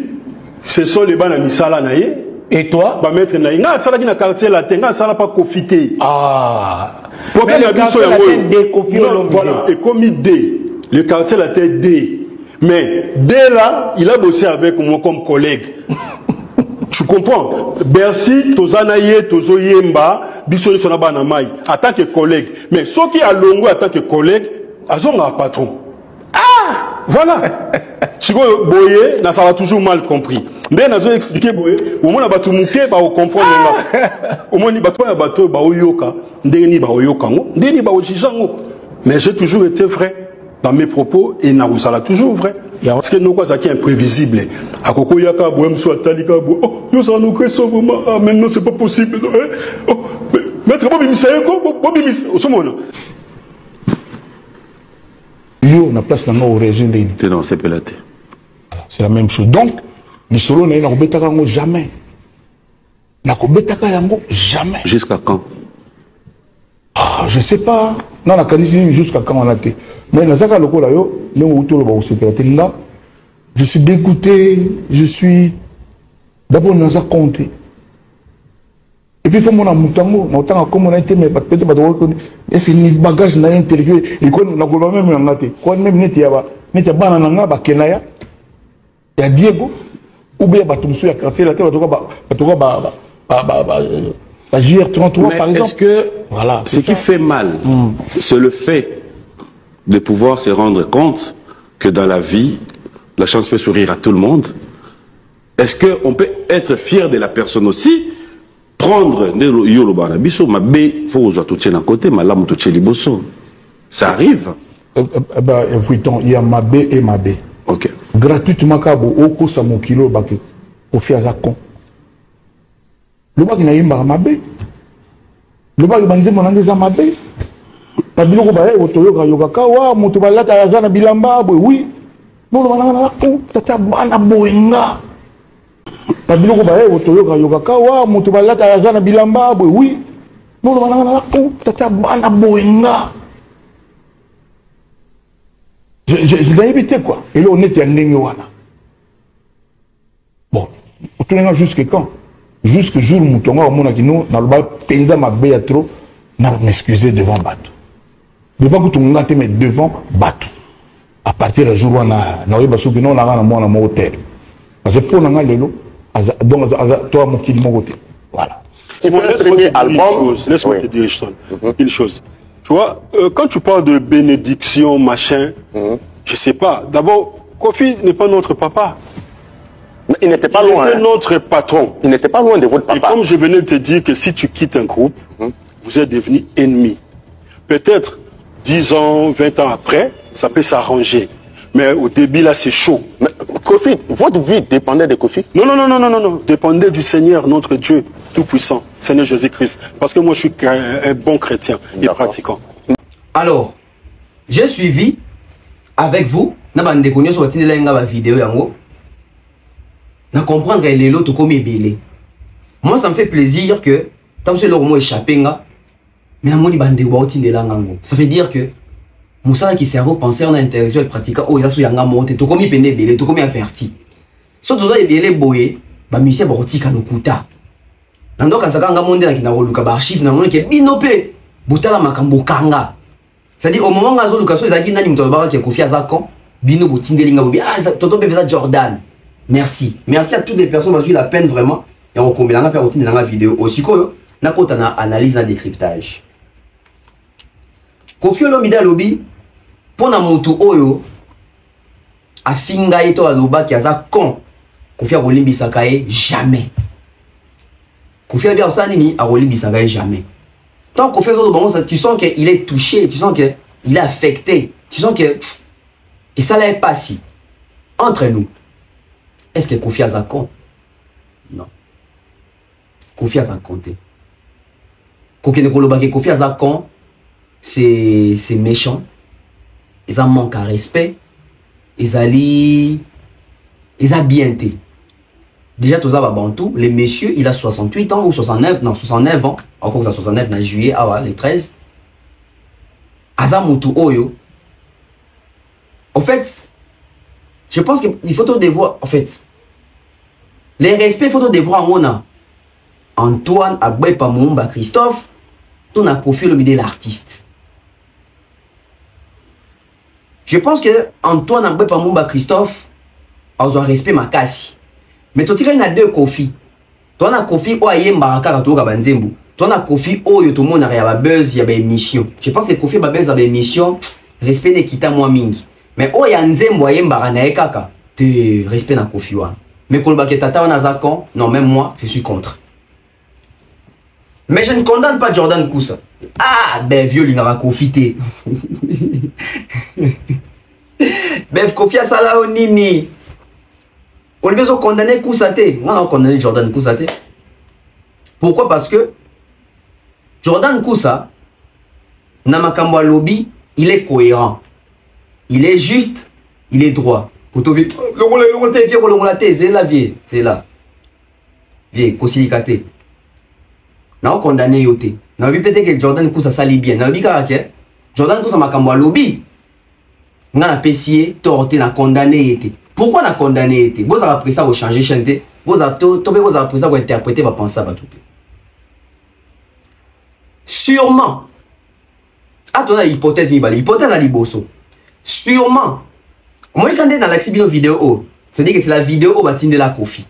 ce sont les bana misala naye. Et toi? Ba maître naye. Nga sala qui na quartier latin, nga sala pas profiter. Ah. Problème la biso ya wo. Voilà, et comme il D, le quartier latin D. Mais D là, il a bossé avec moi comme collègue. Tu comprends? Bercy, Tozanaye, Tozoyemba, Bissoli Sonabanamai, en tant que collègue. Mais ceux qui a longo en tant que collègue, ils ont un patron. Ah! Voilà! Si vous voyez, ça va toujours mal compris. Mais nous avons expliqué, au moins, on va comprendre. Au moins, on va yoka, mais j'ai toujours été vrai dans mes propos et nous sommes toujours vrai. Parce que nous sommes imprévisibles. À Koko Yaka, Bohem soit Talika, oh, nous allons créer ça vraiment. Ah, maintenant, c'est pas possible. Oh, maître Bobby Misaïko, Bobby Misaïko, yo, on a place dans au régime. Non, c'est pélaté. C'est la même chose. Donc, les solos n'a pas jamais. N'a pas jamais. Jusqu'à quand? Ah, je sais pas. Non, la canisi jusqu'à quand on a été. Mais dans ce cas-là, je suis dégoûté, je suis d'abord dans un compte. Et puis il faut mon amutango, autant comme on a été, mais peut-être pas de est-ce qu'il y a un bagage dans l'interview et qu'on a même en gâté. Quand même n'était pas dans un bakenaya, il y a Diego, ou bien Batumsu, il y a quartier la terre, JR33 par exemple. Est-ce que voilà, ce qui fait mal, c'est le fait de pouvoir se rendre compte que dans la vie, la chance peut sourire à tout le monde. Est-ce qu'on peut être fier de la personne aussi, prendre ça arrive. Il y a ma B et ma B. Ok. Gratuitement, au cours de mon kilo, au fier à con. Le bac n'a pas ma B. Le bac n'a pas ma B. Tabiloko ba otoyoka yokaka wa mutu balata yazana bilamba boy oui non banana ko tata bana boinga tabiloko ba otoyoka yokaka wa mutu balata yazana bilamba boy oui non banana ko tata bana boinga je l'ai évité quoi et là on était en ligne wana bon on tourne jusqu'à quand jusque jour moutonga au monde qui nous dans le bas penza ma béa trop n'a m'excuser devant bateau devant que tout le monde mais devant bateau à partir du jour où on a bateau qui non là na moi na mon hôtel parce que pour nga lelo donc toi mon qui mon côté voilà il faut le premier album laisse-moi te dire une chose tu vois quand tu parles de bénédiction machin je sais pas d'abord Kofi n'est pas notre papa. Mais il n'était pas loin. Il était notre patron. Il n'était pas loin de votre papa. Et comme je venais de te dire que si tu quittes un groupe, vous êtes devenus ennemis. Peut-être 10 ans, 20 ans après, ça peut s'arranger. Mais au début, là, c'est chaud. Mais Kofi, votre vie dépendait de Kofi? Non. Dépendait du Seigneur, notre Dieu tout-puissant, Seigneur Jésus-Christ. Parce que moi, je suis un bon chrétien et pratiquant. Alors, j'ai suivi avec vous, na vidéo yango. Na comprendre que les lots comme belé. Moi ça me fait plaisir que tant que l'ormo échappé nga mais amoni bande wa otinde la ngango. Ça veut dire que musala qui cerveau penseur na intellectuel pratiquant oh ya so yanga monte to comme pende belé to comme averti. So to za belé boye ba musicien ba rotika lokuta. Nando kanzaka nga monde na kina roluka ba archive na moni ke binope butala makambo kanga. C'est-à-dire au moment où Lucas ezaki nani muto ba ki Kofi Azakon bino botindeli nga bobi ah toto be za Jordan. Merci à toutes les personnes qui ont eu la peine vraiment et on commet la routine dans la vidéo aussi quoi na kota na analyse na décryptage. Kofi Olomide lobi pour na moto oyo afinga eto aloba ki aza con Kofi Olomide sakaye jamais. Kofi a bien osani ni a Olomide sakaye jamais. Tant Kofi Olomide tu sens qu'il est touché, tu sens que il est affecté, tu sens que et ça là est pas si entre nous. Est-ce que Kofi Azakon? Non. Kofi Azakon. Kofi Azakon, c'est méchant. Ils en manquent à respect. Ils ont bien été. Déjà, tous les Bantou, les messieurs, il a 68 ans ou 69, non, 69 ans. Encore ça, 69 en juillet, ah ouais, les 13. Azamutu Oyo. En fait, je pense qu'il faut tout devoir, en fait, les respects, il faut tout devoir en a Antoine Agbepa Moumba Christophe, tout n'a Kofi Olomide l'artiste. Je pense que Antoine Agbepa Moumba Christophe a un respect makasi. Mais tout il y a deux Kofi. Toi na Kofi o ayemba kaka to kabanzembu. Toi na Kofi o yo tout le monde a ya buzz, ya ba émission. Je pense que Kofi ba buzz a ba émission, respect ne kita moi mingi. Mais oh ya nzembo ayemba na ekaka, te respect na Kofi wa. Mais kolba ke tata na zakon, non même moi je suis contre. Mais je ne condamne pas Jordan Koussa. Ah ben vieux l'ingara Kofi te. Ben Kofi asala o nini. On lui a condamné Koussa te. On a condamné Jordan Koussa te. Pourquoi? Parce que Jordan Koussa na makambo lobby, il est cohérent. Il est juste, il est droit. C'est là, vieux. C'est là. Vieux, Kosilikate. N'a pas condamné yote. N'a pas peut-être que Jordan Koussa sali bien. N'a pas dit que Jordan Koussa m'a kambo lobby. N'a pas pessier, torté, n'a condamné yote. Pourquoi n'a condamné yote? Vous avez appris ça, vous changez chanter. Vous avez appris ça, vous interpréter, vous pensez à tout. Sûrement. Attends, hypothèse, hypothèse à Liboso. Sûrement. Moi, quand on est dans la vidéo, c'est-à-dire que c'est la vidéo où on va de la Kofi.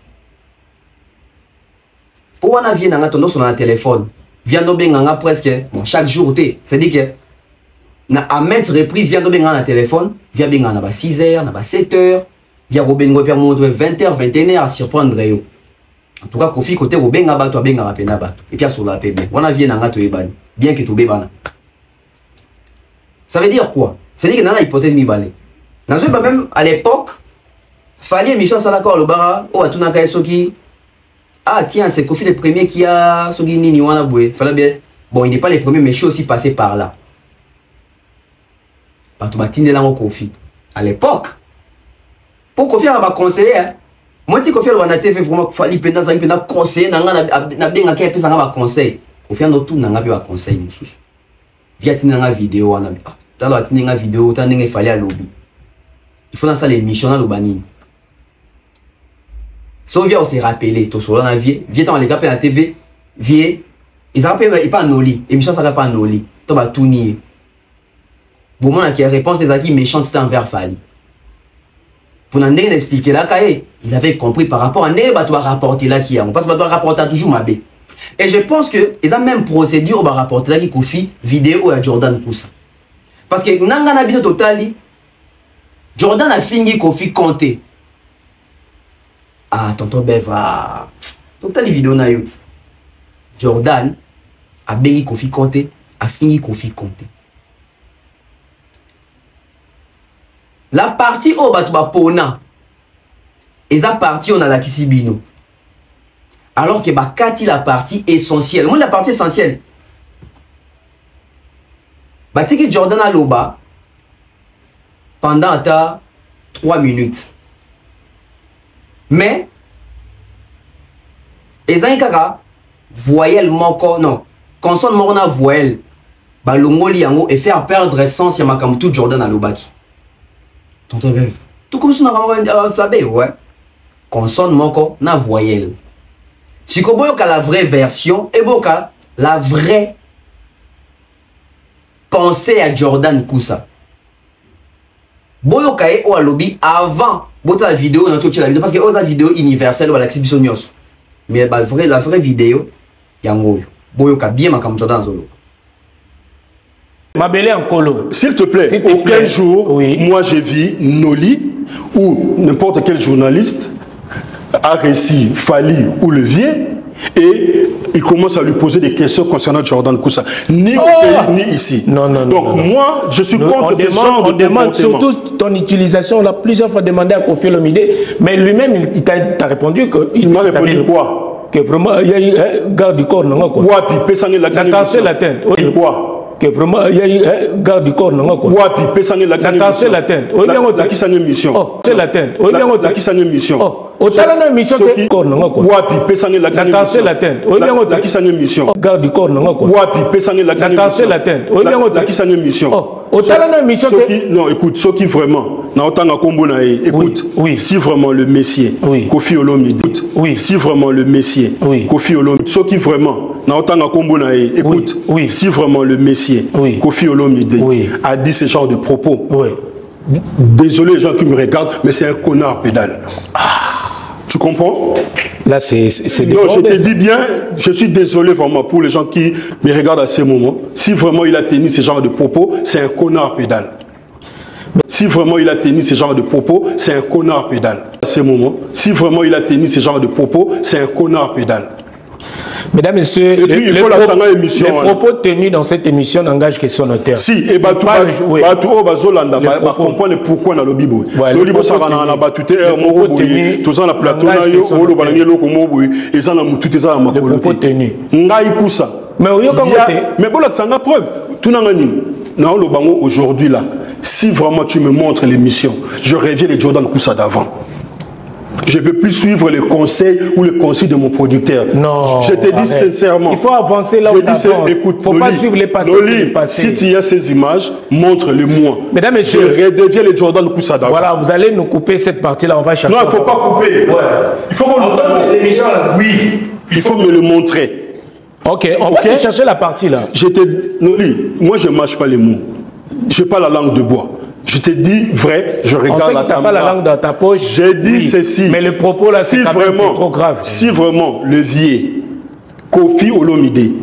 Pour on a vu dans ton téléphone, vient de presque bon, chaque jour, c'est-à-dire que à mettre reprise, vient de dans le téléphone, vient de 6h, 7h, vient de 20h, 21h à surprendre. En tout cas, Kofi côté Robin Abato, et puis à sur la PB. On a vu dans la bien que tout bébana. Ça veut dire quoi? C'est-à-dire que dans la hypothèse mi-balé. Même à l'époque, fallait émission ça d'accord le bara, oh à tout n'a soki. Ah tiens, c'est Kofi le premier qui a soki nini wana boué. Fallait bien. Bon, il n'est pas le premier, mais je suis aussi passé par là. Par tout batine là au Kofi. À l'époque, pour Kofi on va conseiller. Moi si Kofi on a été fait vraiment fallait pendant ça, pendant conseiller na bien qui peut ça va conseil. Kofi on tout n'a pas conseil mususu. Via tinanga vidéo wana. Talo atinanga vidéo, tanenge fallait à lobby. Il faut dans ça l'émission dans le banni. So vient on s'est rappelé, tout sur la vie, vient dans les gars la TV, vient, ils rappellent pas Noli, émission ça pas Noli, toi bah tout nier. Bon moi qui a réponse des acquis méchants c'était envers Fali. Pour n'en expliquer là il avait compris par rapport à ne bah toi rapporter là qui a, on passe bah toi rapporter toujours ma bé. Et je pense que ils ont même procédure bah rapporter là qui Kofi vidéo à Jordan Koussa. Parce que nanga na bino totali Jordan a fini Kofi compter. Ah, tonton Beva. Total vidéo na yout. Jordan a béni Kofi compter, a fini Kofi compter. La partie au Batouba Pona. Et la partie on a la Kisibino. Alors que Bakati la partie essentielle. Moi la partie essentielle. Batiki Jordan a loba pendant 3 minutes. Mais, les gens voyelle moko, non, consonne morna voyelle, balongo liango et faire perdre sens ya makamtu Jordan alobaki. Tonton Bev, tout comme ça on a alphabet, ouais. Consonne moko na voyelle. Si ko boyoka la vraie version, et boka la vraie pensée à Jordan Koussa. Boyo kae ou alobi avant bota la vidéo dans toute la vidéo parce que osa vidéo universelle ou la exhibition news. Mais la vraie vidéo yango boyo ka bien makam Jordan Zolo. Mabélé en colo. S'il te plaît, aucun jour, oui. Moi j'ai vu Noli ou n'importe quel journaliste a réussi Fali ou Levier et il commence à lui poser des questions concernant Jordan Koussa. Ni au pays, ni ici. Non, non, donc non, moi, je suis contre ce genre de demande surtout ton utilisation. On a plusieurs fois demandé à Kofi Olomide, mais lui-même, il t'a répondu que... Il m'a répondu quoi? Que vraiment, il y a eu garde du corps, non quoi. Wapi, pesangé l'accent de la tête. Quoi? Que vraiment, il y a eu garde du corps, non quoi. Wapi, pesangé l'accent de la tête. La qui s'en émission. Oh, c'est la tête. La qui s'en émission. Oh, au talent émission que corps, non quoi. Wapi, pesangé l'accent de la tête. La qui s'en émission. Garde du corps, non quoi. Wapi, pesangé l'accent de la tête. La qui s'en émission. Au talent émission que... Non, écoute, ce qui vraiment... Écoute, oui. Si vraiment le Messie, oui. Kofi Olomide, oui. Si vraiment le Messie, oui. Kofi Olomide, ce qui vraiment, écoute, oui. Si vraiment le Messie, oui. Kofi Olomide, oui. A dit ce genre de propos, oui. Désolé les gens qui me regardent, mais c'est un connard pédale. Tu comprends? Là, c'est non, je te dis bien, je suis désolé vraiment pour les gens qui me regardent à ce moment. Si vraiment il a tenu ce genre de propos, c'est un connard pédale. Si vraiment il a tenu ce genre de propos, c'est un connard pédale. À ce moment, si vraiment il a tenu ce genre de propos, c'est un connard pédale. Mesdames, Messieurs, les propos tenus dans cette émission n'engagent que son auteur. Si, et Batou Bazolanda, va comprendre pourquoi dans le Bibo. Le Bibo, ça va dans la batute, tout ça, la plateau, le balanier, le combo, et ça, tout ça, ma le propos tenu. Ngaïkoussa. Mais bon, là, ça a preuve. Tout n'a non, le bango aujourd'hui, là, si vraiment tu me montres l'émission, je reviens les Jordan Koussa d'avant. Je ne veux plus suivre les conseils ou les conseils de mon producteur. Non. Je te dis sincèrement. Il faut avancer là où tu avances. Écoute, il ne faut pas suivre les passés. Si tu as ces images, montre-les-moi. Mesdames, Messieurs. Je redeviens les Jordan Koussa d'avant. Voilà, vous allez nous couper cette partie-là. On va chercher. Non, il ne faut pas couper. Ouais. Il faut qu'on nous l'émission là. Oui. Il faut me le montrer. Ok, on va chercher la partie là. Noli, moi je ne mâche pas les mots. Je n'ai pas la langue de bois. Je te dis vrai, je regarde la caméra. Pas la langue dans ta poche. J'ai dit ceci. Mais le propos là, c'est quand même trop grave. Si vraiment le vieux Kofi Olomide,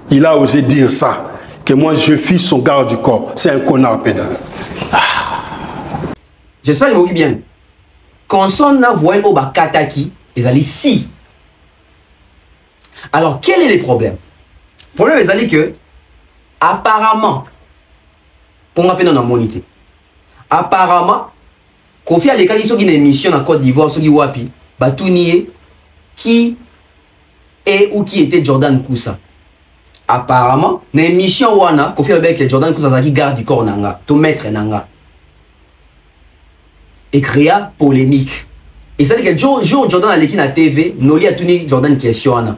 il a osé dire ça, que moi je fis son garde du corps, c'est un connard pédale. J'espère que vous voyez bien. Quand on a voyé au Bakataki, ils allaient si. Alors quel est le problème? Le problème est que apparemment, pour m'appeler dans la monité. Apparemment, Kofi a les cas qui sont une émission en Côte d'Ivoire, ceux qui wapi, Batounié, qui est ou qui était Jordan Koussa. Apparemment, une émission wana, Kofi avec les Jordan Koussa qui garde du corps nanga, tout maître nanga. Et créa polémique. Et ça dit que jour Jordan a l'équipe à TV, Noli a tenu Jordan question wana.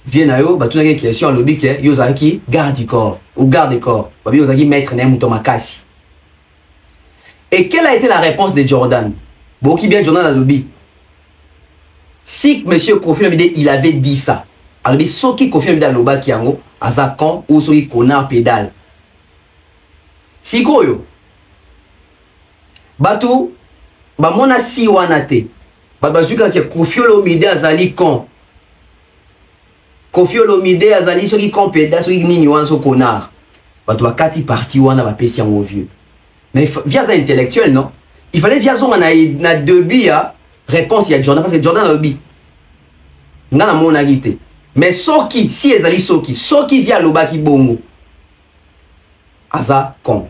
Viens à eux, tu as une question à l'objet que Yozaki garde du corps ou garde du corps. Yozaki maître Nemutomakasi. Et quelle a été la réponse de Jordan? Bon, qui bien Jordan a lobby. Si M. Kofi Olomide, il avait dit ça, alors ceux qui Kofi Olomide a loba qui yango, Azakon ou ceux qui connard pédale. Si koyo, Batou, Bamona si wanate, Babazuka qui Kofi Olomide azali kon. Kofi Olomide azali ceux qui kon pédale, ceux qui nini wan so connard. Batou bakati parti wana bapesi yango vieux. Mais via ça intellectuel, non? Il fallait via ça na début ya réponse il y a Jordan parce que Jordan a lobby. Ngana mon agité. Mais soki si ezali soki via loba ki bongo. Aza con.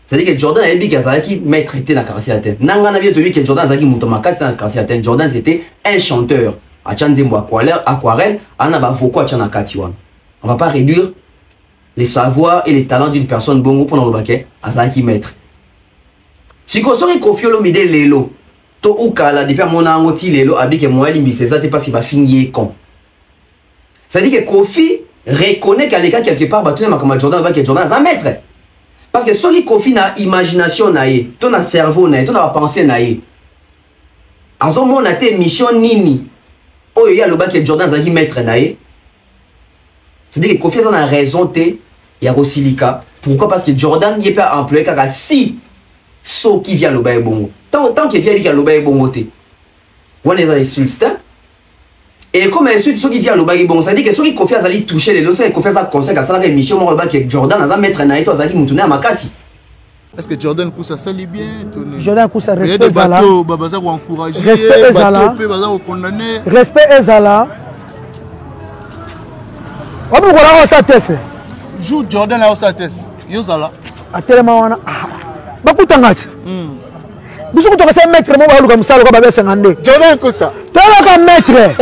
C'est-à-dire que Jordan a dit que qui maître était dans quartier latin. Nangana bien que Jordan zaki mutomaka c'était dans quartier latin. Jordan c'était un chanteur. A Chanzembo aquarelle, ana ba voko a Chana Katiwan. On va pas réduire les savoirs et les talents d'une personne bongo pour le baquet à qui maître. Si vous avez Kofi Olomide lelo, to ukala depuis mon angoti lelo avec moi limbi c'est ça parce qu'il va finir con. Ça dit que Kofi reconnaît qu'à l'écart quelque part battu ma comme Jordan va que Jordan a maître. Parce que celui Kofi na imagination naïe, ton a cerveau naïe, ton a pensée naïe. Azo mon a té mission nini. Oh il y a le bac que Jordan a qui maître naïe. C'est-à-dire que Kofi a raison té ya Rosilika. Pourquoi? Parce que Jordan il peut employer kaka si so qui vient le bail bongo. Tant qu'il vient le bail bongo té. On est dans les insultes. Et comme insulte ceux qui vient le bail bongo, ça dit que ceux qui Kofi a allé toucher les leçons et Kofi a conseil à ça la émission moi le bail que Jordan a mettre na ito azaki mutuna makasi. Est-ce que Jordan Koussa sali bien Tony? Jordan Koussa respect Zala. Babaza ko encourager. Respect Zala. Respect Zala. On peut voir ça test. Joue Jordan a ça test. Yo Zala. A tellement wana. Bakutangati. Biso kutoka sa maître mo ba luka musalo ko ba 52. Jordan Koussa. Tala ka maître.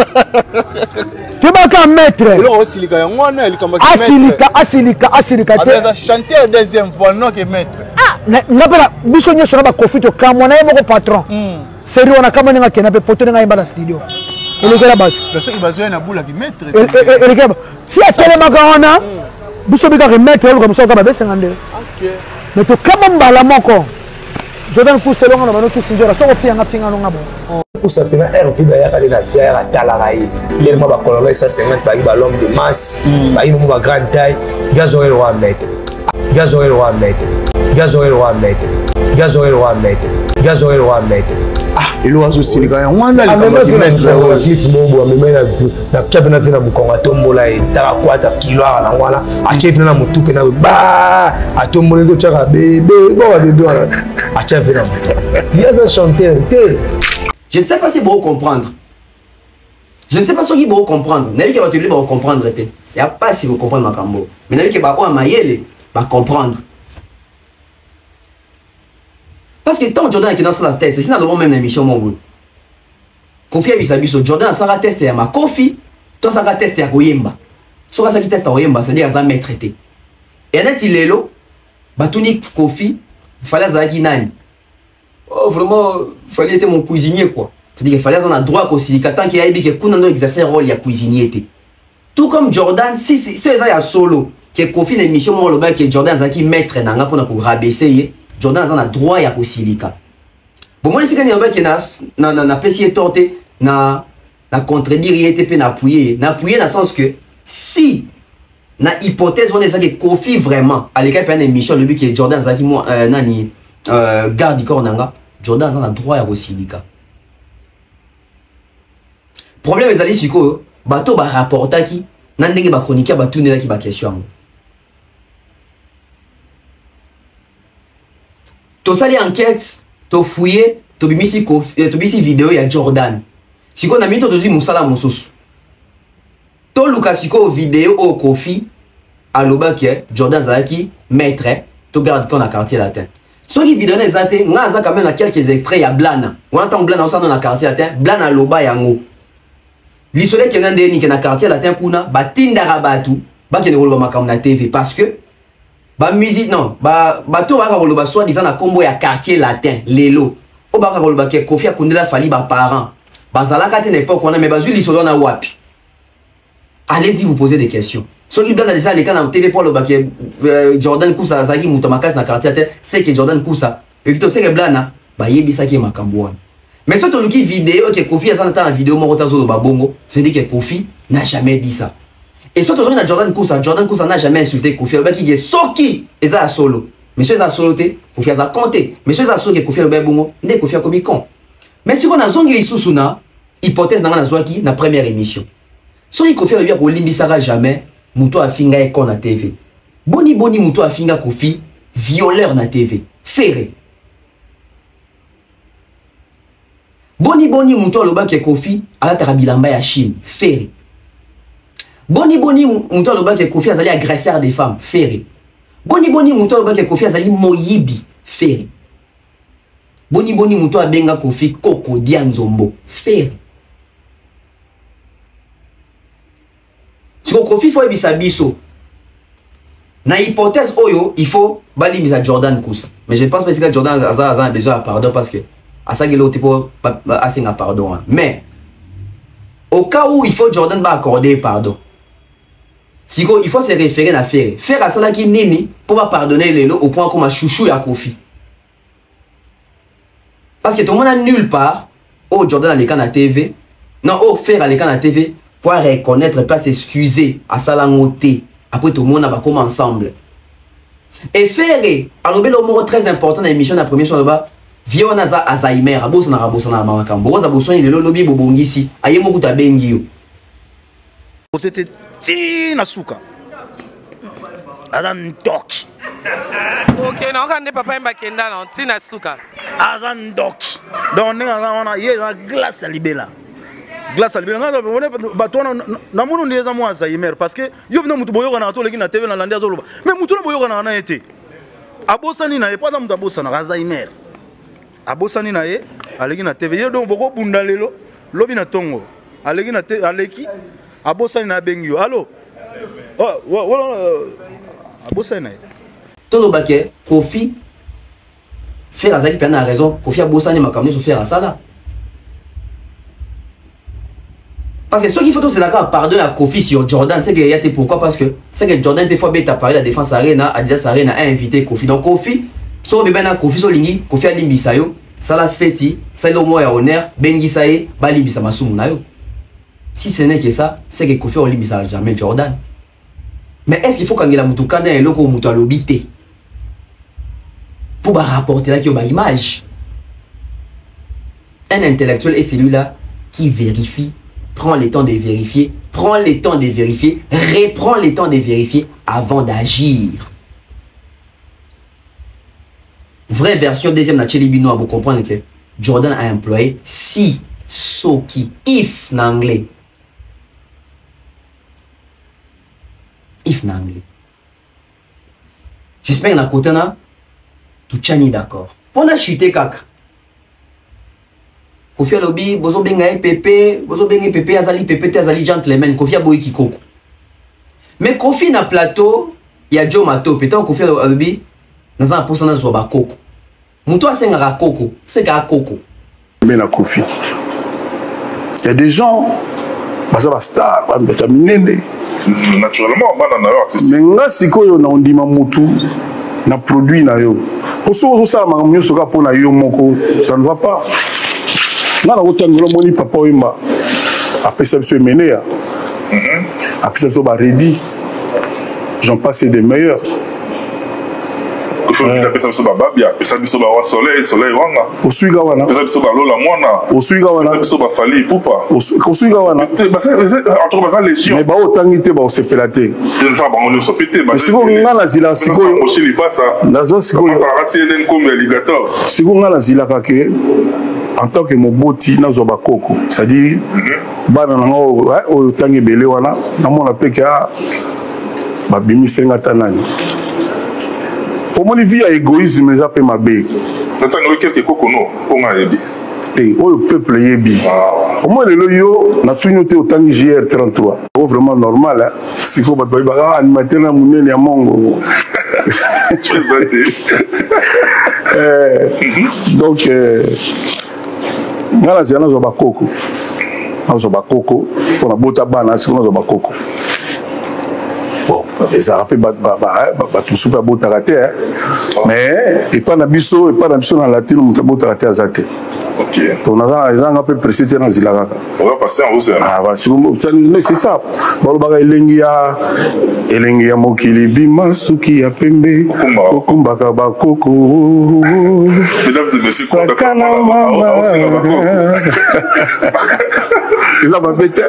Tu vas ka maître. Lo osilika ya ngwana elikamba asilika te. Aba chanter deuxième fois non que maître. Ah, ngapela biso nyeso na ba confito kamwa na yemo patron. Seri wana kama ninga kena pe poto nga yimba studio. Elekela ba. Parce que bazo na bula ki maître. Elekela. Si a tele makana biso bika ke maître luka musalo ko ba 52. OK. Mais to kama mbala moko. Jordan Koussa longa na bano kisinjora soko fianga finga longa bon. Koussa pena RV ba ya kale na fière à talarai. Les mo ba kololo ça 50 ba l'homme de masse. Ba ino mo ba grande taille. Gazoil roi maître. Gazoil roi maître. Gazoil roi maître. Gazoil roi maître. Gazoil roi maître. Ah, il a aussi les gars. On a les gars. Clip mobo mais na chapa na vina mukonga tombola et tala kwata kilo na wala. A chapa na mutupe na ba. A tombola do chaka bébé. Bon bébé wana. A chapa vina. Il y a un chanteur. Je ne sais pas si vous comprendre. Je ne sais pas si vous comprendre. N'est-ce que vous allez comprendre. Il n'y a pas si vous comprenez ma cambo. Mais n'est-ce que vous va comprendre. Parce que tant Jordan qui est dans la tête, c'est dans le même émission mon goût. Kofi a vu ça, Jordan a testé à ma Kofi, toi ça a testé à Koyemba. Soit ça qui teste à Koyemba, c'est-à-dire à mettre traité. Et là il est là, Batouni Kofi, il fallait Zaki Nani. Oh vraiment, il fallait être mon cuisinier quoi. C'est-à-dire qu'il fallait avoir droit aussi, tant qu'il y a eu que Kounando exercer un rôle, il y a cuisinier. Tout comme Jordan, si c'est ça solo, que Kofi l'émission mon le que Jordan Zaki mettre nanga pour rabaisser. Jordan a droit à Kosilika. Bon, moi, je sais qu'il y a un qui n'a pas essayé de torter, n'a contredire, il n'a appuyé. N'a appuyé dans le sens que si, dans l'hypothèse, on est ça que Kofi vraiment, à l'écart, il y a une émission, le but que Jordan Zaki, garde du corps, Jordan a droit à Kosilika. Problème, les alliés, c'est que, bateau, va rapporter qui, n'a pas chroniquer, va tourner là qui va question. Tu as fait enquête, tu as fouillé, tu as mis vidéo, il y a Jordan. Si on a mis tout de suite Moussala Moussous. Tu as vu vidéo au Kofi, à l'oba qui est Jordan Zaki, maître, tu regardes qu'on a quartier latin. Ce qui vidéo est zaté, on a quand même quelques extraits, il y a Blana. On entend Blana dans le quartier latin, Blana l'oba yango. L'isole qui est dans le quartier latin, Batinda Rabatu, Bakin de Rolba Makamna TV, parce que ba musique non ba to ba koloba soit disant na combo ya quartier latin lelo o ba koloba ke Kofi akundela fali ba parents bazala ka te n'époque on a mais bazuli solo na wapi. Allez-y vous posez des questions. Ceux qui donnent déjà les canaux na TV pour le baké Jordan Koussa Zaki Mutamakas na quartier latin c'est que Jordan Koussa et puis tu sais que blana bayebisaki makambo wana. Mais si tu as vidéo que Kofi a dans la vidéo bongo, c'est dit que Kofi n'a jamais dit ça. Et si tu as Jordan Kousa n'a jamais insulté Kofi. Il dit que Soki est à solo. Monsieur est à solo, Kofi a compté. Monsieur est à solo que Kofi a bongo, n'est Kofi a commis con. Mais si on a zongi les sous-souna, hypothèse dans la zoaki, la première émission. Si Kofi a bien pour l'imbisara jamais, Mouto a finga et con na TV. Boni Mouto a finga Kofi, violeur na TV. Ferré. Boni Mouto aloba ke Kofi alataka bilamba ya Chine, ferré. Boni Mouto aloba ke Kofi azali agresseur des femmes, ferré. Boni Mouto aloba ke Kofi azali moyibi, ferré. Boni Mouto abenga Kofi Koko Dianzombo, ferré. Si Kofi faut ebisa biso. Na hypothèse oyo, il faut balimisa Jordan Kousa. Mais je pense que Jordan a besoin de pardon parce que pardon. Mais au cas où il faut Jordan va accorder pardon. Si il faut se référer à faire à ça qui nini pour pardonner les lots au point comme un chouchou à Kofi. Parce que tout le monde a nulle part au Jordan à l'écran à TV. Non, au faire à l'écran à TV pour reconnaître pas s'excuser à ça la moté. Après tout le monde va comme ensemble. Et faire alors le mot très important dans l'émission de la première chose là-bas. Vieux naza Alzheimer, abosana mamakambo, boza bosoni lelo lobi bobongisi, ayemo kuta bengio. C'était tina suka. Azan doki. OK, non rande papa mbakenda non tina suka. Azan doki. Donc on yé la glace à libela. Glace à libela, on batona na munu ndeza mo Alzheimer parce que yo bino mutu boyoka na to leki na TV na landia zoloba. Mais mutu na boyoka na été. Abosani na pas mutu abosana Alzheimer. Abosani na ye aleki na TV ye donc boko bunda lelo lobi na tongo aleki na aleki abosani na bengio allo abosani na ye tolo baké Kofi faire azaki pena raison Kofi abosani makamni so faire ça là parce que ce qu'il faut tout c'est d'accord pardon à Kofi sur Jordan c'est que y a pourquoi parce que c'est que Jordan des fois bête a parlé la défense arena Adidas Arena a invité Kofi donc Kofi so bebana Kofi so lingi Kofi alimbisa yo sala sfeti sala mo ya honneur bengisa ye balibisa masumu na yo si ce n'est que ça c'est que Kofi olimbisa jamais Jordan mais est-ce qu'il faut kangela mutukana et loko mutu alobité pour rapporter là qui ba image un intellectuel est celui-là qui vérifie prend le temps de vérifier reprend le temps de vérifier avant d'agir. Vraie version deuxième na Chelibino vous comprendre que Jordan a employé si, soki, if en anglais. If en anglais. J'espère que na côté na tout chani d'accord. Pour na chuter kaka. Kofi alobi bozo benga pepe azali pepe te azali gentleman Kofi aboyi kikoko. Mais Kofi na plateau ya Joe Mato peut-être Kofi alobi naza pour ça na zo ba koko. Muto asenga koko, c'est ka koko. Mais na Kofi. Il y a des gens baza ba star ba mbeta minene. Naturellement bana na artiste. Mais nga sikoyo na ondima mutu na produit na yo. Pour ça ça ma soka pour na yo moko, ça ne va pas. Nana otangolo moni papa wimba apesa biso menea apesa biso ba ready j'en passe des meilleurs il faut que apesa biso ba babia apesa biso ba soleil wanga osuiga wana apesa biso ba lola mwana osuiga wana apesa biso ba fali pupa osuiga wana entre basa légion mais ba otangite ba osepelate de fa ba ngoni osopete ba siko ngala zila siko oshili pasa nazo siko ça rasi enen comme alligator siko ngala zila kake en tant que moboti na zoba koko c'est-à-dire bana nango o tangi belé wana na mona peke a ba bimi senga tanani pour mon vie à égoïsme za pe mabe natanga quelque koko no onga yebi et o peuple yebi au moins le yo na tunyote o tangi GR33 vraiment normal hein si ko ba ba animateur na munene ya mongo donc ngala zana zo bakoko nazo bakoko pona bota bana siko nazo bakoko bon ezala mpe bato mosusu mpe abotaka te mais epa na biso na latino moto abotaka te aza te donc ezanga mpe presse te na nzela kaka c'est ça balobaka elengi ya mokili bima suki ya pembe okumbaka bakoko sakana mama eza mabe te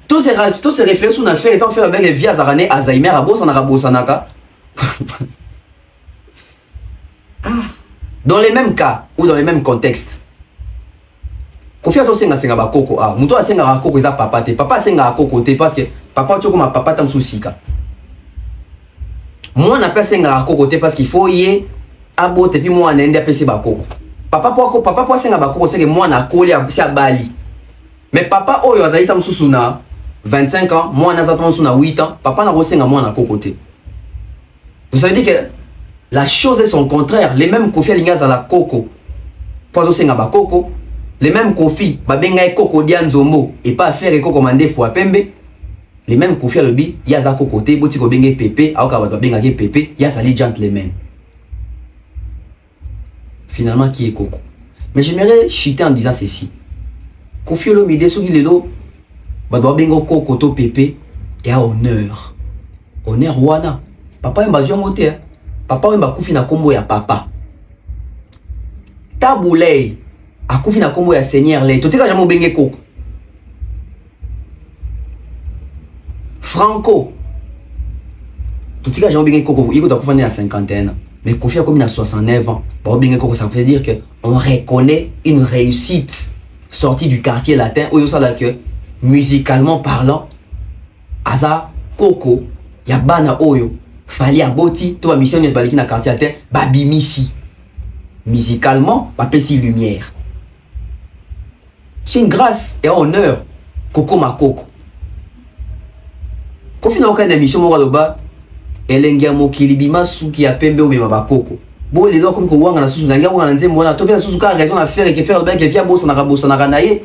tous ces références on a fait étant fait avec via Zarane Alzheimer à Bosanaka. Dans les mêmes cas ou dans les mêmes contextes. Kofi ato senga senga ba koko ah muto asenga ba koko eza papa te papa senga koko te parce que papa tu comme papa tam susika. Moi na pas senga koko te parce qu'il faut y abote puis moi na ende apesi ba koko. Papa pour senga ba koko c'est que moi na koli a bali. Mais papa oyo azali tam susuna 25 ans, moi na zaton suna 8 ans, papa na rosenga moi na koko te. Vous savez dire que la chose est son contraire. Les mêmes kofi alinga za la koko. Pozo senga ba koko. Les mêmes kofi babenga e koko dia nzombo et pas faire koko mande fois pembe. Les mêmes kofi alobi yaza koko te boti ko benge pepe aoka ba benga ke pepe yaza li gentleman. Finalement qui est koko? Mais j'aimerais chuter en disant ceci. Kofi Olomide soki lelo ba doit benga koko to pepe et à honneur. Honneur wana. Papa mbazio mote. Papa wemba kufi na kombo ya papa. Taboulei a kufi na kombo ya Seigneur lei. Totika jamo benge koko. Franco. Totika jamo benge koko. Iko ta kufa na 51 ans. Mais Kofi a comme na 69 ans. Ba benge koko ça veut dire que on reconnaît une réussite sortie du quartier latin. Oyo sala que musicalement parlant aza koko ya bana oyo. Fali aboti to ba mission de baliki na quartier latin babimisi musicalement papesi lumière. C'est une grâce et un honneur koko makoko. Kofi na aucune émission mo loba elengi mokili bima suki ya pembe o mema bakoko. Bon les gens comme ko wanga na susu na ngabo na nzembo na to pe susu ka raison à faire et que faire le bien que via bossa na kanaye.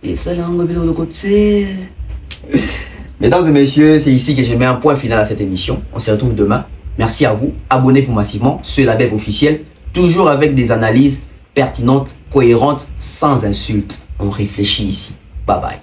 Et ça là on va de côté. Mesdames et messieurs, c'est ici que je mets un point final à cette émission. On se retrouve demain. Merci à vous. Abonnez-vous massivement sur la Bev officielle. Toujours avec des analyses pertinentes, cohérentes, sans insultes. On réfléchit ici. Bye bye.